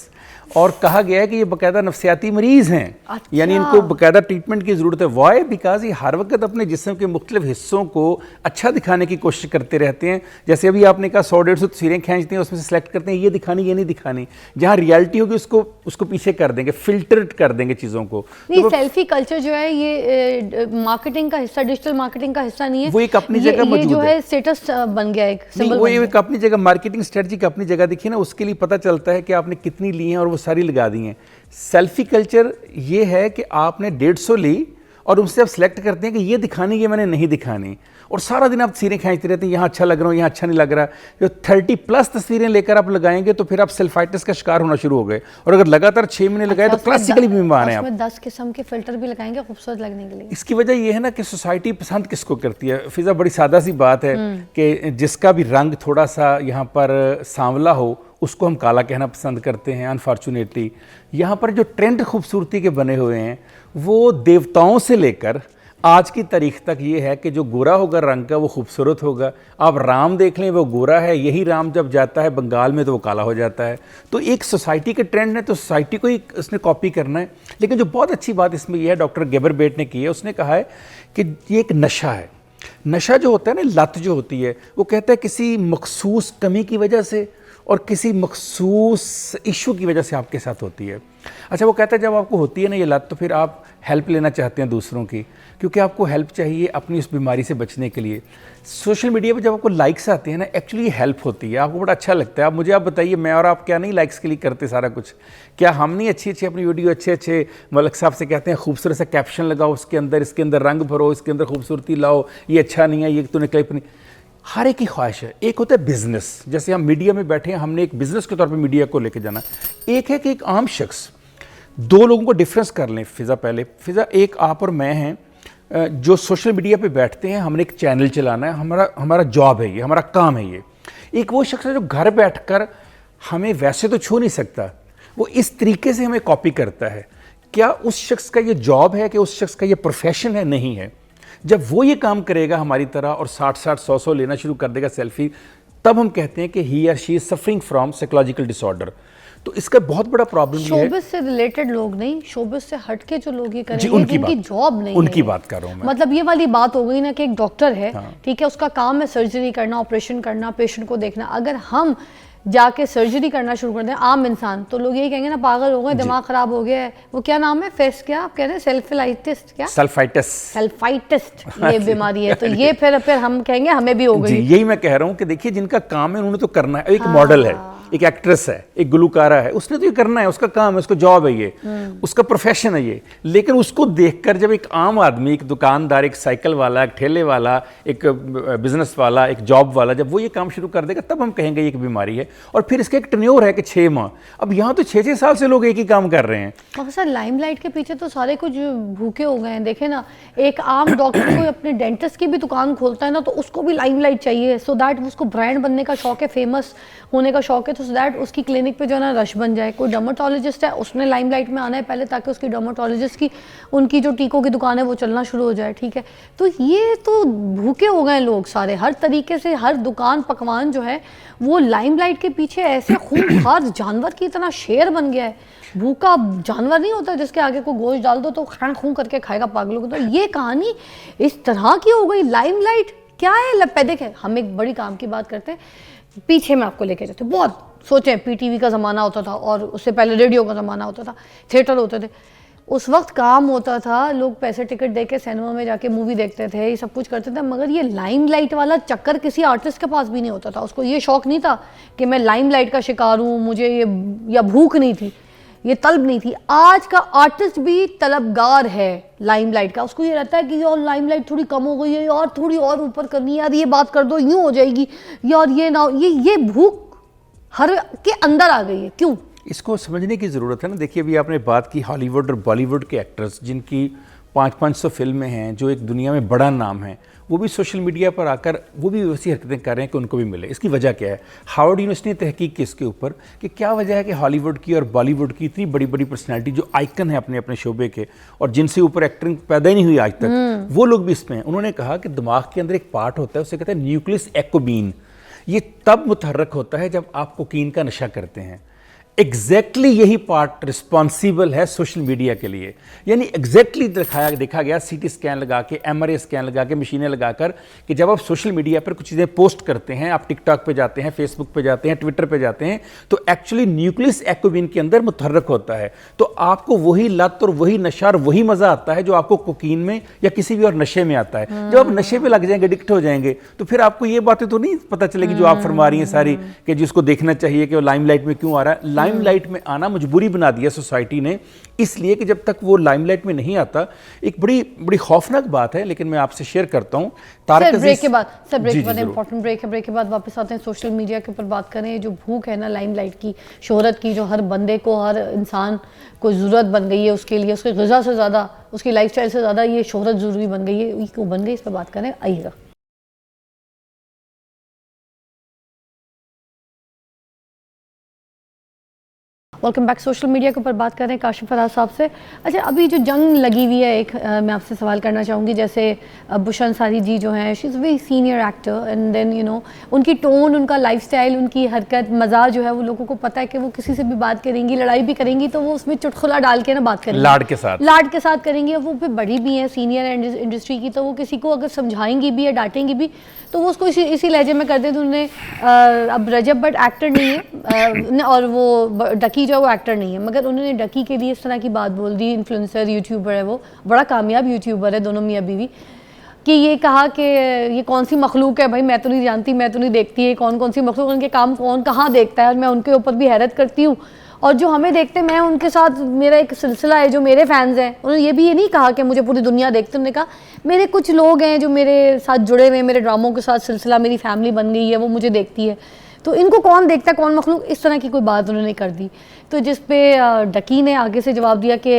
और कहा गया है कि ये बाकायदा नफ्सियाती मरीज़ हैं। अच्छा। यानी इनको बाकायदा ट्रीटमेंट की ज़रूरत है। वाई? बिकॉज ये हर वक्त अपने जिस्म के मुख्तलिफ हिस्सों को अच्छा दिखाने की कोशिश करते रहते हैं। जैसे अभी आपने कहा 100-150 तस्वीरें खींचते हैं, उसमें से सेलेक्ट करते हैं ये दिखानी ये नहीं दिखानी। जहाँ रियलिटी होगी उसको पीछे कर देंगे, फिल्टर कर देंगे चीज़ों को। नहीं, सेल्फी कल्चर जो है ये मार्केटिंग का हिस्सा, डिजिटल मार्केटिंग का हिस्सा नहीं है। वो एक अपनी जगह मौजूद है। जो है स्टेटस बन गया, एक सिंबल। वो एक अपनी जगह मार्केटिंग स्ट्रेटजी का अपनी जगह देखिए ना, उसके लिए पता चलता है कि आपने कितनी ली हैं और वो सारी लगा दी हैं। सेल्फी कल्चर ये है कि आपने 150 ली और उससे आप सिलेक्ट करते हैं कि ये दिखानी ये मैंने नहीं दिखानी, और सारा दिन आप तस्वीरें खींचते रहते हैं, यहाँ अच्छा लग रहा हूँ यहाँ अच्छा नहीं लग रहा। जो 30+ तस्वीरें लेकर आप लगाएंगे तो फिर आप सेल्फाइटिस का शिकार होना शुरू हो गए। और अगर लगातार 6 महीने लगाए तो क्लासिकली बीमार हैं आप। 10 किस्म के फिल्टर भी लगाएंगे खूबसूरत लगने के लिए। इसकी वजह यह है ना कि सोसाइटी पसंद किसको करती है। फिजा बड़ी सादा सी बात है कि जिसका भी रंग थोड़ा सा यहाँ पर सांवला हो उसको हम काला कहना पसंद करते हैं। अनफॉर्चुनेटली यहाँ पर जो ट्रेंड खूबसूरती के बने हुए हैं वो देवताओं से लेकर आज की तारीख तक ये है कि जो गोरा होगा रंग का वो खूबसूरत होगा। आप राम देख लें, वो गोरा है, यही राम जब जाता है बंगाल में तो वो काला हो जाता है। तो एक सोसाइटी के ट्रेंड है तो सोसाइटी को ही उसने कॉपी करना है। लेकिन जो बहुत अच्छी बात इसमें यह है, डॉक्टर गेबरबेट ने की है, उसने कहा है कि ये एक नशा है। नशा जो होता है ना, लत जो होती है, वो कहता है किसी मखसूस कमी की वजह से और किसी मखसूस इशू की वजह से आपके साथ होती है। अच्छा, वो कहता है जब आपको होती है ना ये लत तो फिर आप हेल्प लेना चाहते हैं दूसरों की, क्योंकि आपको हेल्प चाहिए अपनी उस बीमारी से बचने के लिए। सोशल मीडिया पे जब आपको लाइक्स आते हैं ना, एक्चुअली ये हेल्प होती है, आपको बड़ा अच्छा लगता है। आप मुझे बताइए, मैं और आप क्या नहीं लाइक्स के लिए करते सारा कुछ? क्या हम नहीं अच्छी अपनी वीडियो अच्छे मलक साहब से कहते हैं खूबसूरत सा कैप्शन लगाओ उसके अंदर, इसके अंदर रंग भरो, इसके अंदर खूबसूरती लाओ, ये अच्छा नहीं है, ये तो क्लिप नहीं। हर एक की ख्वाहिश है। एक होता है बिजनेस, जैसे हम मीडिया में बैठे हैं, हमने एक बिजनेस के तौर पे मीडिया को लेके जाना। एक है कि एक आम शख्स, दो लोगों को डिफरेंस कर लें। फिज़ा पहले, फिज़ा एक आप और मैं हैं जो सोशल मीडिया पे बैठते हैं, हमने एक चैनल चलाना है, हमारा जॉब है ये, हमारा काम है ये। एक वो शख्स है जो घर बैठकर हमें वैसे तो छू नहीं सकता, वो इस तरीके से हमें कॉपी करता है। क्या उस शख्स का ये जॉब है कि उस शख्स का ये प्रोफेशन है? नहीं है। जब वो ये काम करेगा हमारी तरह और 60-60, 100-100 लेना शुरू कर देगा सेल्फी, तब हम कहते हैं कि ही और she is suffering from psychological disorder. तो इसका बहुत बड़ा प्रॉब्लम ये है। शोबिस से रिलेटेड लोग नहीं, शोबिस से हटके जो लोग ये करेंगे, उनकी जिनकी जॉब नहीं उनकी है, बात कर रहा हूं मैं। मतलब ये वाली बात हो गई ना कि एक डॉक्टर है, ठीक है, उसका काम है सर्जरी करना, ऑपरेशन करना, पेशेंट को देखना। अगर हम जाके सर्जरी करना शुरू कर दें आम इंसान, तो लोग यही कहेंगे ना, पागल हो गए, दिमाग खराब हो गया है। वो क्या नाम है, फेस क्या आप कह रहे हैं, सेल्फाइटिस, क्या सेल्फाइटिस ये बीमारी है। तो ये फिर हम कहेंगे हमें भी हो गई। यही मैं कह रहा हूँ कि देखिए जिनका काम है उन्होंने तो करना है। एक मॉडल है, एक एक्ट्रेस है, एक गुलकारा है, उसने तो ये करना है, उसका काम है, उसका जॉब है ये, उसका प्रोफेशन है ये। लेकिन उसको देखकर जब एक आम आदमी, एक दुकानदार, एक साइकिल वाला, एक ठेले वाला, एक बिजनेस वाला, एक जॉब वाला, जब वो ये काम शुरू कर देगा तब हम कहेंगे ये एक बीमारी है। और फिर इसका एक टेन्योर है कि 6 माह। अब यहाँ तो 6-6 साल से लोग एक ही काम कर रहे हैं। प्रोफेसर, लाइमलाइट के पीछे तो सारे कुछ भूखे हो गए हैं। देखे ना, एक आम डॉक्टर को अपने डेंटिस्ट की भी दुकान खोलता है ना, तो उसको भी लाइमलाइट चाहिए, सो दैट उसको ब्रांड बनने का शौक है, फेमस होने का शौक है, तो सो दैट उसकी क्लिनिक पे जो है ना रश बन जाए। कोई डर्माटोलॉजिस्ट है, उसने लाइमलाइट में आना है पहले, ताकि उसकी डर्माटोलॉजिस्ट की, उनकी जो टीकों की दुकान है वो चलना शुरू हो जाए, ठीक है। तो ये तो भूखे हो गए लोग सारे, हर तरीके से हर दुकान पकवान जो है वो लाइमलाइट के पीछे ऐसे खूंखार जानवर की तरह शेर बन गया है। भूखा जानवर नहीं होता जिसके आगे को गोश्त डाल दो तो खां खूं करके खाएगा पागलों को। तो ये कहानी इस तरह की हो गई। लाइमलाइट क्या है? लपेदिक है। हम एक बड़ी काम की बात करते हैं, पीछे में आपको लेके जाते, बहुत सोचें, PTV का ज़माना होता था और उससे पहले रेडियो का ज़माना होता था, थिएटर होते थे। उस वक्त काम होता था, लोग पैसे टिकट दे के सिनेमा में जाके मूवी देखते थे, ये सब कुछ करते थे। मगर ये लाइमलाइट वाला चक्कर किसी आर्टिस्ट के पास भी नहीं होता था। उसको ये शौक नहीं था कि मैं लाइमलाइट का शिकार हूँ, मुझे ये, या भूख नहीं थी। ये तलब नहीं थी। आज का आर्टिस्ट भी तलबगार है लाइमलाइट का, उसको ये रहता है कि यार लाइमलाइट थोड़ी कम हो गई है यार, थोड़ी और ऊपर करनी है यार, ये बात कर दो यूं हो जाएगी यार, ये ना ये भूख हर के अंदर आ गई है। क्यों? इसको समझने की ज़रूरत है ना। देखिए अभी आपने बात की हॉलीवुड और बॉलीवुड के एक्टर्स जिनकी 500-500 फिल्में हैं, जो एक दुनिया में बड़ा नाम है, वो भी सोशल मीडिया पर आकर वो भी वैसी हरकतें कर रहे हैं कि उनको भी मिले। इसकी वजह क्या है? हार्वर्ड यूनिवर्सिटी ने तहकीक की इसके ऊपर कि क्या वजह है कि हॉलीवुड की और बॉलीवुड की इतनी बड़ी बड़ी पर्सनैलिटी जो आइकन है अपने अपने शोबे के और जिनसे ऊपर एक्टिंग पैदा ही नहीं हुई आज तक, वो लोग भी इसमें हैं। उन्होंने कहा कि दिमाग के अंदर एक पार्ट होता है, उसे कहते हैं न्यूक्लियस एक्कोबीन। ये तब मुतहर्रक होता है जब आप कोकीन का नशा करते हैं। एग्जैक्टली यही पार्ट रिस्पॉन्सिबल है सोशल मीडिया के लिए। यानी एग्जैक्टली देखा गया सीटी स्कैन लगा के, एमआरआई स्कैन लगा के, मशीनें लगाकर कि जब आप सोशल मीडिया पर कुछ चीज़ें पोस्ट करते हैं, आप टिकटॉक पे जाते हैं, फेसबुक पे जाते हैं, ट्विटर पे जाते हैं, तो एक्चुअली न्यूक्लियस एक्कोबिन के अंदर मुतहर्रक होता है। तो आपको वही लत और वही नशा और वही मज़ा आता है जो आपको कोकीन में या किसी भी और नशे में आता है। जब आप नशे पे लग जाएंगे, एडिक्ट हो जाएंगे, तो फिर आपको ये बातें तो नहीं पता चलेगी जो आप फरमा रही हैं सारी, कि जिसको देखना चाहिए कि वो लाइमलाइट में क्यों आ रहा है। लाइमलाइट में आना मजबूरी बना दिया सोसाइटी ने, इसलिए कि जब तक वो लाइमलाइट में नहीं आता, एक बड़ी खौफनाक बात है। लेकिन मैं आपसे शेयर करता हूं ब्रेक के बाद इंपॉर्टेंट ब्रेक है, ब्रेक के बाद वापस आते हैं, सोशल मीडिया के ऊपर बात करें। जो भूख है ना लाइमलाइट की, शोहरत की, जो हर बंदे को, हर इंसान को ज़रूरत बन गई है उसके लिए, उसकी ग़िज़ा से ज़्यादा, उसकी लाइफस्टाइल से ज़्यादा ये शोहरत ज़रूरी बन गई है, क्यों बन गई, इस पर बात करें, आइएगा। Welcome back. सोशल मीडिया के ऊपर बात कर रहे हैं काशिफ फराज साहब से। अच्छा, अभी जो जंग लगी हुई है, एक मैं आपसे सवाल करना चाहूँगी। जैसे बुशरा अंसारी जी जो हैं, she is very senior actor, and then you know उनकी टोन, उनका लाइफस्टाइल, उनकी हरकत, मज़ा जो है वो लोगों को पता है कि वो किसी से भी बात करेंगी, लड़ाई भी करेंगी तो वो उसमें चुटकुला डाल के ना बात करेंगी, लाड के साथ करेंगी। वो भी बड़ी भी हैं, सीनियर इंडस्ट्री की, तो वो किसी को अगर समझाएंगी भी या डांटेंगी भी तो वो उसको इसी लहजे में करते थे। उन्होंने अब रजब भट्ट एक्टर नहीं है और वो डकी जो वो एक्टर नहीं है, मगर उन्होंने डकी के लिए इस तरह की बात बोल दी। इन्फ्लुएंसर यूट्यूबर है, वो बड़ा कामयाब यूट्यूबर है, दोनों मियाँ बीवी, कि ये कहा कि ये कौन सी मखलूक है भाई, मैं तो नहीं जानती, मैं तो नहीं देखती है कौन सी मखलूक, उनके काम कौन कहाँ देखता है, और मैं उनके ऊपर भी हैरत करती हूँ, और जो हमें देखते हैं, मैं उनके साथ, मेरा एक सिलसिला है, जो मेरे फैंस हैं, उन्होंने ये भी ये नहीं कहा कि मुझे पूरी दुनिया देखते, उन्होंने कहा मेरे कुछ लोग हैं जो मेरे साथ जुड़े हुए हैं, मेरे ड्रामों के साथ सिलसिला, मेरी फैमिली बन गई है, वो मुझे देखती है, तो इनको कौन देखता है, कौन मखलूक, इस तरह की कोई बात उन्होंने कर दी। तो जिस पे डकी ने आगे से जवाब दिया कि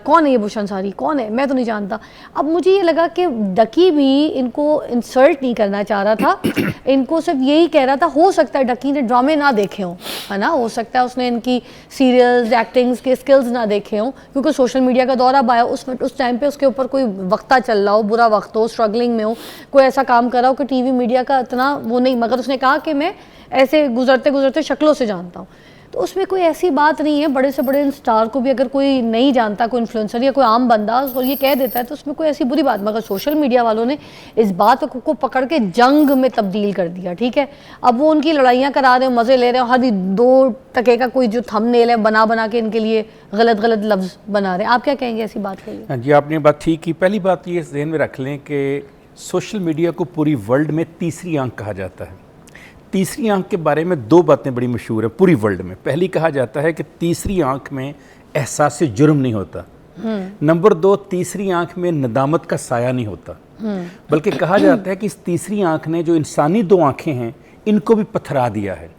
कौन है ये बुशरा अंसारी, कौन है, मैं तो नहीं जानता। अब मुझे ये लगा कि डकी भी इनको इंसल्ट नहीं करना चाह रहा था, इनको सिर्फ यही कह रहा था, हो सकता है डकी ने ड्रामे ना देखे हों, है ना, हो सकता है उसने इनकी सीरियल्स, एक्टिंग्स के स्किल्स ना देखे हों, क्योंकि सोशल मीडिया का दौर अब आया, उस टाइम पे उसके ऊपर कोई वक्ता चल रहा हो, बुरा वक्त हो, स्ट्रगलिंग में हो, कोई ऐसा काम कर रहा हो कि टीवी मीडिया का इतना वो नहीं, मगर उसने कहा कि मैं ऐसे गुजरते गुजरते शक्लों से जानता हूँ। तो उसमें कोई ऐसी बात नहीं है, बड़े से बड़े स्टार को भी अगर कोई नहीं जानता, कोई इन्फ्लुएंसर या कोई आम बंदा और ये कह देता है तो उसमें कोई ऐसी बुरी बात, मगर सोशल मीडिया वालों ने इस बात को पकड़ के जंग में तब्दील कर दिया। ठीक है, अब वो उनकी लड़ाइयाँ करा रहे हो, मज़े ले रहे हो, हर 2 टके का कोई जो थंबनेल है बना के इनके लिए गलत लफ्ज़ बना रहे हैं। आप क्या कहेंगे ऐसी बात के लिए? हाँ जी, आपने बात ठीक की। पहली बात ये ज़हन में रख लें कि सोशल मीडिया को पूरी वर्ल्ड में तीसरी आंख कहा जाता है। तीसरी आंख के बारे में 2 बातें बड़ी मशहूर है पूरी वर्ल्ड में। पहली कहा जाता है कि तीसरी आंख में एहसास जुर्म नहीं होता। नंबर 2, तीसरी आंख में नदामत का साया नहीं होता। बल्कि कहा जाता है कि इस तीसरी आंख ने जो इंसानी 2 आंखें हैं इनको भी पथरा दिया है।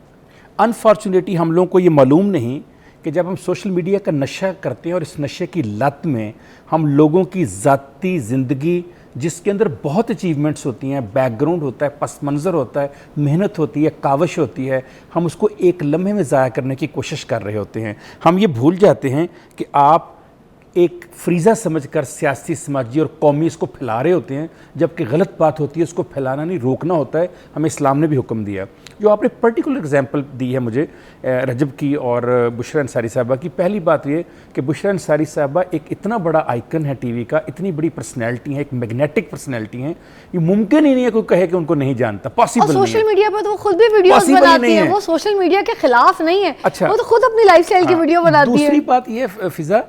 अनफॉर्चुनेटली हम लोगों को ये मालूम नहीं कि जब हम सोशल मीडिया का नशा करते हैं और इस नशे की लत में हम लोगों की ज़ाती ज़िंदगी, जिसके अंदर बहुत अचीवमेंट्स होती हैं, बैकग्राउंड होता है, पस मंज़र होता है, मेहनत होती है, काविश होती है, हम उसको एक लम्हे में ज़ाया करने की कोशिश कर रहे होते हैं। हम ये भूल जाते हैं कि आप एक फ्रीज़ा समझकर सियासी, समाजी और कौमी इसको फैला रहे होते हैं, जबकि गलत बात होती है उसको फैलाना नहीं, रोकना होता है। हमें इस्लाम ने भी हुक्म दिया। जो आपने पर्टिकुलर एग्जांपल दी है मुझे रजब की और बुशरा अंसारी साहबा की, पहली बात ये कि बुशरा अंसारी साहबा एक इतना बड़ा आइकन है टीवी का, इतनी बड़ी पर्सनैलिटी है, एक मैग्नेटिक पर्सनैलिटी है, ये मुमकिन ही नहीं है कोई कहे कि उनको नहीं जानता, पॉसिबल नहीं है। सोशल मीडिया पर तो वो खुद भी वीडियोस बनाती है, वो सोशल मीडिया के खिलाफ नहीं है। अच्छा, वो तो खुद अपनी लाइफस्टाइल की वीडियो बनाती है। दूसरी बात ये फिजा,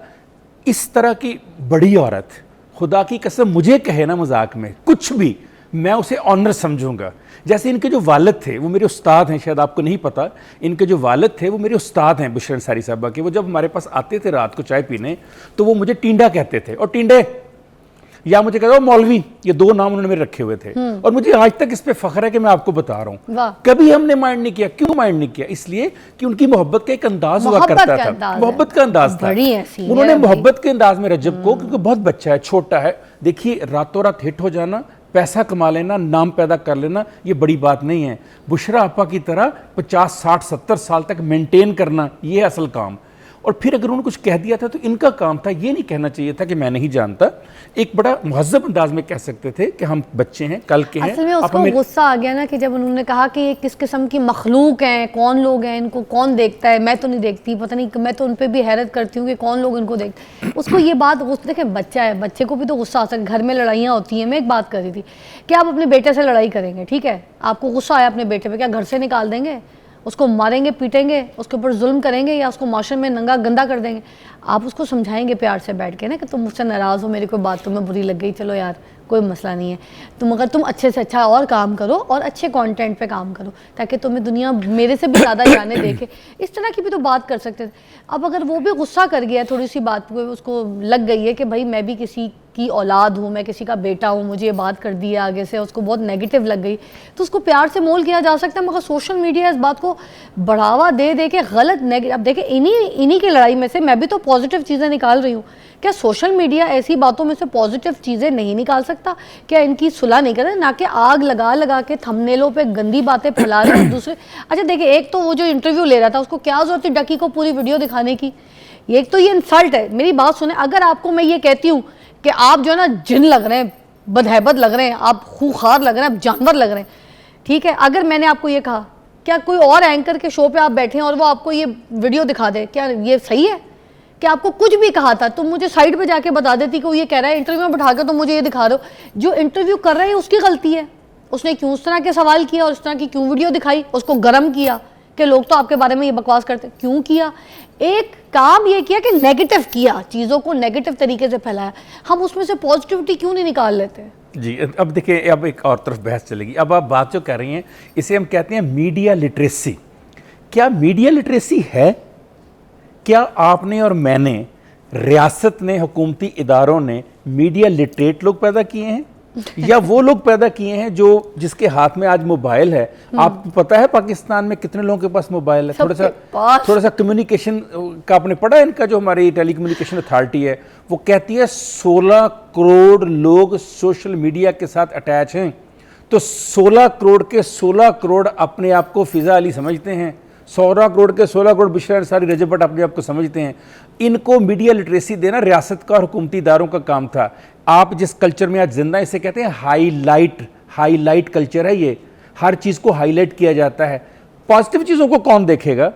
इस तरह की बड़ी औरत खुदा की कसम मुझे कहे ना मजाक में कुछ भी, मैं उसे ऑनर समझूंगा। जैसे इनके जो वालिद थे वो मेरे उस्ताद हैं, शायद आपको नहीं पता, इनके जो वालिद थे वो मेरे उस्ताद हैं बुशरा अंसारी साहबा के। वो जब हमारे पास आते थे रात को चाय पीने तो वो मुझे टींडा कहते थे, और टींडे, या मुझे कहता मौलवी, ये 2 नाम उन्होंने मेरे रखे हुए थे। और मुझे आज तक इस पे फख्र है कि मैं आपको बता रहा हूँ, कभी हमने माइंड नहीं किया। क्यों माइंड नहीं किया? इसलिए कि उनकी मोहब्बत का एक अंदाज हुआ करता था, मोहब्बत का अंदाज था। उन्होंने मोहब्बत के अंदाज में रजब को, क्योंकि बहुत बच्चा है, छोटा है, देखिए रातों रात हिट हो जाना, पैसा कमा लेना, नाम पैदा कर लेना, ये बड़ी बात नहीं है। बुशरा आपा की तरह 50, 60, 70 साल तक मेंटेन करना, ये असल काम। और फिर अगर उन्होंने कुछ कह दिया था तो इनका काम था, ये नहीं कहना चाहिए था कि मैं नहीं जानता। एक बड़ा मुहज़्ज़ब अंदाज में कह सकते थे कि हम बच्चे हैं, कल के हैं। असल में उसको गुस्सा आ गया ना कि जब उन्होंने कहा कि ये किस किस्म की मखलूक हैं, कौन लोग हैं, इनको कौन देखता है, मैं तो नहीं देखती, पता नहीं, मैं तो उन पर भी हैरत करती हूँ कि कौन लोग इनको देखते। उसको ये बात, देखे बच्चा है, बच्चे को भी तो गुस्सा आ सकता है, घर में लड़ाइयाँ होती हैं। मैं एक बात कर रही थी कि आप अपने बेटे से लड़ाई करेंगे, ठीक है, आपको गुस्सा आया अपने बेटे पे, क्या घर से निकाल देंगे? उसको मारेंगे, पीटेंगे, उसके ऊपर जुल्म करेंगे, या उसको माशरे में नंगा गंदा कर देंगे? आप उसको समझाएंगे प्यार से बैठ के ना कि तुम मुझसे नाराज़ हो, मेरी कोई बात तुम्हें बुरी लग गई, चलो यार कोई मसला नहीं है, तुम अगर तुम अच्छे से अच्छा और काम करो और अच्छे कंटेंट पे काम करो ताकि तुम्हें दुनिया मेरे से भी ज़्यादा जाने देखे। इस तरह की भी तो बात कर सकते थे। अब अगर वो भी गुस्सा कर गया थोड़ी सी बात पे, उसको लग गई है कि भाई मैं भी किसी की औलाद हूँ, मैं किसी का बेटा हूँ, मुझे ये बात कर दी है आगे से, उसको बहुत नेगेटिव लग गई, तो उसको प्यार से मोल किया जा सकता है। मगर सोशल मीडिया इस बात को बढ़ावा दे दे के गलत नेगेटिव, अब देखिए इन्हीं की लड़ाई में से मैं भी तो पॉजिटिव चीज़ें निकाल रही हूँ। क्या सोशल मीडिया ऐसी बातों में से पॉजिटिव चीज़ें नहीं निकाल सकता? क्या इनकी सुलह नहीं कर रहे? ना कि आग लगा लगा के थंबनेलों पे गंदी बातें फैला रहे हैं दूसरे। अच्छा देखिए, एक तो वो जो इंटरव्यू ले रहा था उसको क्या जरूरत थी डकी को पूरी वीडियो दिखाने की? एक तो ये इंसल्ट है। मेरी बात सुने, अगर आपको मैं ये कहती हूँ कि आप जो है ना जिन लग रहे हैं, बदहैबत लग रहे हैं, आप खूंखार लग रहे हैं, आप जानवर लग रहे हैं, ठीक है, अगर मैंने आपको ये कहा, क्या कोई और एंकर के शो पे आप बैठे हैं और वो आपको ये वीडियो दिखा दे, क्या ये सही है? कि आपको कुछ भी कहा था तो मुझे साइड पे जाके बता देती कि वो ये कह रहा है, इंटरव्यू में बैठा के तो मुझे ये दिखा रहे हो। जो इंटरव्यू कर रहा है उसकी गलती है, उसने क्यों उस तरह के सवाल किया और इस तरह की क्यों वीडियो दिखाई, उसको गर्म किया कि लोग तो आपके बारे में ये बकवास करते, क्यों किया? एक काम ये किया कि नेगेटिव किया, चीज़ों को नेगेटिव तरीके से फैलाया। हम उसमें से पॉजिटिविटी क्यों नहीं निकाल लेते? जी, अब देखिए, अब एक और तरफ बहस चलेगी। अब आप बात जो कर रही हैं, इसे हम कहते हैं मीडिया लिटरेसी। क्या मीडिया लिटरेसी है? क्या आपने और मैंने, रियासत ने, हुकूमती इदारों ने मीडिया लिटरेट लोग पैदा किए हैं या वो लोग पैदा किए हैं जो जिसके हाथ में आज मोबाइल है? आपको पता है पाकिस्तान में कितने लोगों के पास मोबाइल है? थोड़ा सा कम्युनिकेशन का आपने पढ़ा है? इनका जो हमारी टेली कम्युनिकेशन अथॉरिटी है वो कहती है 16 करोड़ लोग सोशल मीडिया के साथ अटैच हैं। तो 16 करोड़ के 16 करोड़ अपने आप को फिजा अली समझते हैं, 16 करोड़ के 16 करोड़ बुशरा अंसारी, रजब भट्ट अपने आप को समझते हैं। इनको मीडिया लिटरेसी देना रियासत का और हुकूमती इदारों का काम था। आप जिस कल्चर में आज जिंदा, इसे कहते हैं हाईलाइट कल्चर है। ये हर चीज़ को हाईलाइट किया जाता है। पॉजिटिव चीज़ों को कौन देखेगा?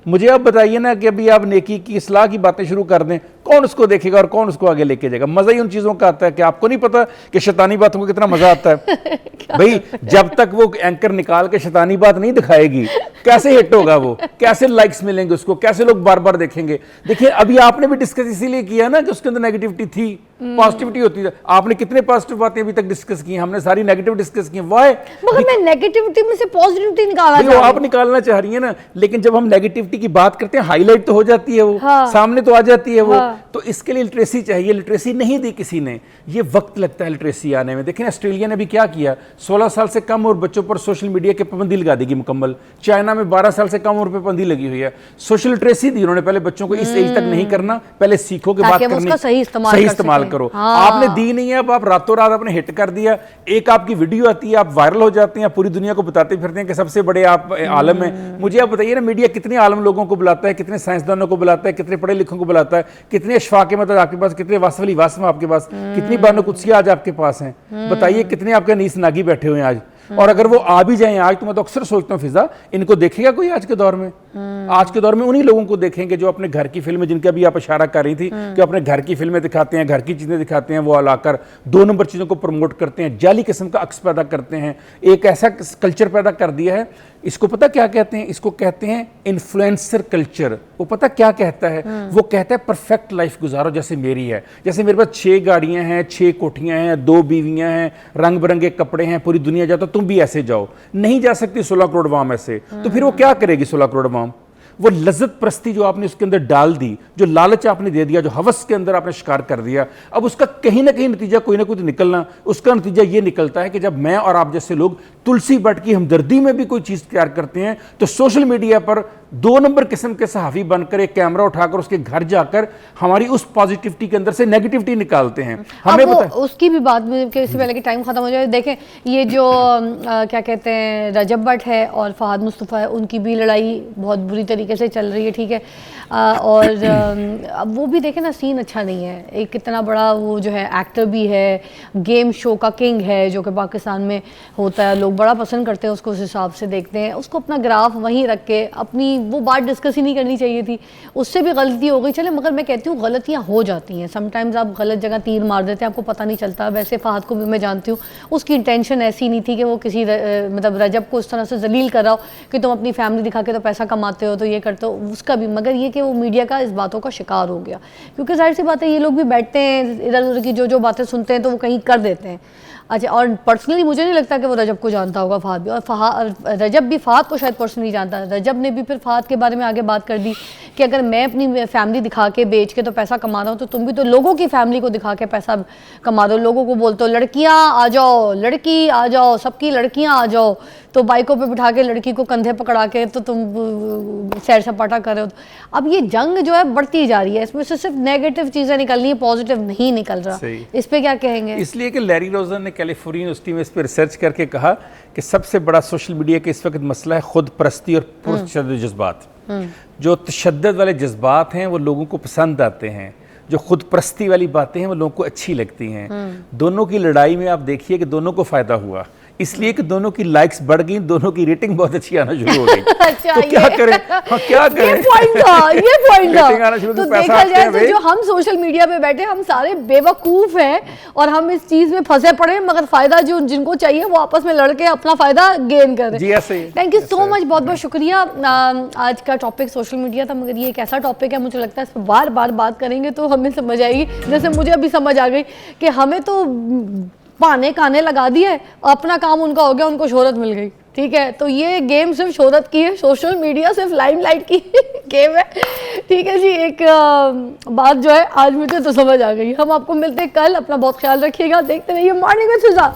मुझे आप बताइए ना कि अभी आप नेकी की, इस्लाह की बातें शुरू कर दें, कौन उसको देखेगा और कौन उसको आगे लेके जाएगा? मज़ा ही उन चीज़ों का आता है कि आपको नहीं पता कि शैतानी बातों को कितना मज़ा आता है। भाई जब तक वो एंकर निकाल के शैतानी बात नहीं दिखाएगी, कैसे हिट होगा वो? कैसे लाइक्स मिलेंगे उसको? कैसे लोग बार बार देखेंगे? देखिए, अभी आपने भी डिस्कस इसीलिए किया ना कि उसके अंदर नेगेटिविटी थी, पॉजिटिविटी होती है। आपने कितने पॉजिटिव बातें अभी तक डिस्कस की? हमने सारी नेगेटिव डिस्कस की। वाई? मगर मैं नेगेटिविटी में से पॉजिटिविटी निकालना चाह, आप निकालना चाह रही है ना, लेकिन जब हम नेगेटिविटी की बात करते हैं, हाईलाइट तो हो जाती है वो, सामने तो आ जाती है वो। तो इसके लिए लिटरेसी चाहिए। लिटरेसी नहीं दी किसी ने, ये वक्त लगता है लिटरेसी आने में। देखिए ऑस्ट्रेलिया ने भी क्या किया, 16 साल से कम उम्र बच्चों पर सोशल मीडिया की पाबंदी लगा देगी मुकम्मल। चाइना में 12 साल से कम उम्र पर पाबंदी लगी हुई है। सोशल लिटरेसी दी उन्होंने, पहले बच्चों को इस एज तक नहीं करना, पहले सीखो के बात करनी, सही इस्तेमाल करो। आपने दी नहीं है, अब आप रातों रात आपने हिट कर दिया। एक आपकी वीडियो आती है, आप वायरल हो जाते हैं, पूरी दुनिया को बताते फिरते हैं कि सबसे बड़े आप आलम हैं। मुझे आप बताइए ना, मीडिया कितने आलम लोगों को बुलाता है, कितने साइंसदानों को बुलाता है, कितने पढ़े लिखों को बुलाता है, कितने अशफाक मतलब आपके पास, कितने वासवली वासम आपके पास, कितनी बानो कुदसिया आज आपके पास हैं। बताइए कितने आपके नीस नागी बैठे हुए हैं आज। और अगर वो आ भी जाएं आज, तो मैं तो अक्सर सोचता हूँ फिजा, इनको देखेगा कोई आज के दौर में? आज के दौर में उन्हीं लोगों को देखेंगे जो अपने घर की फिल्में, जिनका भी आप इशारा कर रही थी कि अपने घर की फिल्में दिखाते हैं, घर की चीजें दिखाते हैं, वो लाकर 2 नंबर चीजों को प्रमोट करते हैं, जाली किस्म का अक्स पैदा करते हैं, एक ऐसा कल्चर पैदा कर दिया है। इसको पता क्या कहते हैं? इसको कहते हैं इन्फ्लुएंसर कल्चर। वो पता क्या कहता है? वो कहता है परफेक्ट लाइफ गुजारो जैसे मेरी है। जैसे मेरे पास 6 गाड़ियां हैं, 6 कोठियां हैं, 2 बीवियां हैं, रंग बिरंगे कपड़े हैं, पूरी दुनिया जाओ, तो तुम भी ऐसे जाओ। नहीं जा सकती 16 करोड़ वाम ऐसे, तो फिर वो क्या करेगी 16 करोड़ वाम? वो लज्जत प्रस्ती जो आपने उसके अंदर डाल दी, जो लालच आपने दे दिया, जो हवस के अंदर आपने शिकार कर दिया, अब उसका कहीं ना कहीं नतीजा कोई ना कोई तो निकलना। उसका नतीजा ये निकलता है कि जब मैं और आप जैसे लोग तुलसी बट की हमदर्दी में भी कोई चीज तैयार करते हैं, तो सोशल मीडिया पर 2 नंबर किस्म के सहाफी बनकर एक कैमरा उठाकर उसके घर जाकर हमारी उस पॉजिटिविटी के अंदर से नेगेटिविटी निकालते हैं। हमें उसकी भी बात में कि इससे पहले कि टाइम खत्म हो जाए, देखें ये जो क्या कहते हैं रजब भट्ट है और फहद मुस्तफ़ा है, उनकी भी लड़ाई बहुत बुरी तरीके से चल रही है, ठीक है। और अब वो भी देखें ना, सीन अच्छा नहीं है। एक कितना बड़ा वो जो है एक्टर भी है, गेम शो का किंग है जो कि पाकिस्तान में होता है, लोग बड़ा पसंद करते हैं उसको, उस हिसाब से देखते हैं उसको। अपना ग्राफ वहीं रख के अपनी वो बात डिस्कस ही नहीं करनी चाहिए थी। उससे भी गलती हो गई, चले, मगर मैं कहती हूँ गलतियाँ हो जाती हैं समटाइम्स। आप गलत जगह तीर मार देते हैं, आपको पता नहीं चलता। वैसे फहद को भी मैं जानती हूँ, उसकी इंटेंशन ऐसी नहीं थी कि वो किसी मतलब रजब को उस तरह से जलील कर रहा हो कि तुम अपनी फैमिली दिखा के तो पैसा कमाते हो, तो ये करते हो, उसका भी। मगर ये कि वो मीडिया का इस बातों का शिकार हो गया, क्योंकि जाहिर सी बात है ये लोग भी बैठते हैं इधर उधर की जो बातें सुनते हैं तो वो कहीं कर देते हैं। अच्छा, और पर्सनली मुझे नहीं लगता कि वो रजब को जानता होगा फहद भी, और रजब भी फहद को शायद पर्सनली जानता है। रजब ने भी फिर फहद के बारे में आगे बात कर दी कि अगर मैं अपनी फैमिली दिखा के बेच के तो पैसा कमा रहा हूँ, तो तुम भी तो लोगों की फैमिली को दिखा के पैसा कमा दो। लोगों को बोलते हो लड़कियाँ आ जाओ, लड़की आ जाओ, सबकी लड़कियाँ आ जाओ, तो बाइकों पे बिठा के लड़की को कंधे पकड़ा के तो तुम सैर सपाटा कर रहे हो। अब ये जंग जो है बढ़ती जा रही है, इसमें से सिर्फ नेगेटिव चीज़ें निकलनी है, पॉजिटिव नहीं निकल रहा। इस पे क्या कहेंगे? इसलिए कि लैरी रोजन ने कैलिफोर्निया यूनिवर्सिटी में इस पर रिसर्च करके कहा कि सबसे बड़ा सोशल मीडिया का इस वक्त मसला है खुद परस्ती और पुरतशद्दुद जज्बात। जो तशद्दुद वाले जज्बात हैं वो लोगों को पसंद आते हैं, जो खुद परस्ती वाली बातें हैं वो लोगों को अच्छी लगती हैं। दोनों की लड़ाई में आप देखिए कि दोनों को फायदा हुआ, इसलिए कि दोनों की लाइक्स बढ़ गई, दोनों की रेटिंग बहुत अच्छी आना शुरू हो गई। अच्छा, तो क्या करें? हाँ, क्या करें? ये पॉइंट था। तो देखा जाए तो जो हम सोशल मीडिया पे बैठे हम सारे बेवकूफ हैं और हम इस चीज में फंसे पड़े, मगर फायदा जो जिनको चाहिए वो आपस में लड़के अपना फायदा गेन कर रहे हैं। थैंक यू सो मच, बहुत बहुत शुक्रिया। आज का टॉपिक सोशल मीडिया था, मगर ये एक ऐसा टॉपिक है, मुझे लगता है इस पर बार बार बात करेंगे तो हमें समझ आएगी। जैसे मुझे अभी समझ आ गई कि हमें तो पाने काने लगा दिए, अपना काम उनका हो गया, उनको शोहरत मिल गई, ठीक है। तो ये गेम सिर्फ शोहरत की है, सोशल मीडिया सिर्फ लाइमलाइट की गेम है, ठीक है जी। एक बात जो है आज मुझे तो समझ आ गई। हम आपको मिलते हैं कल, अपना बहुत ख्याल रखिएगा, देखते रहिए मॉर्निंग विद फिजा।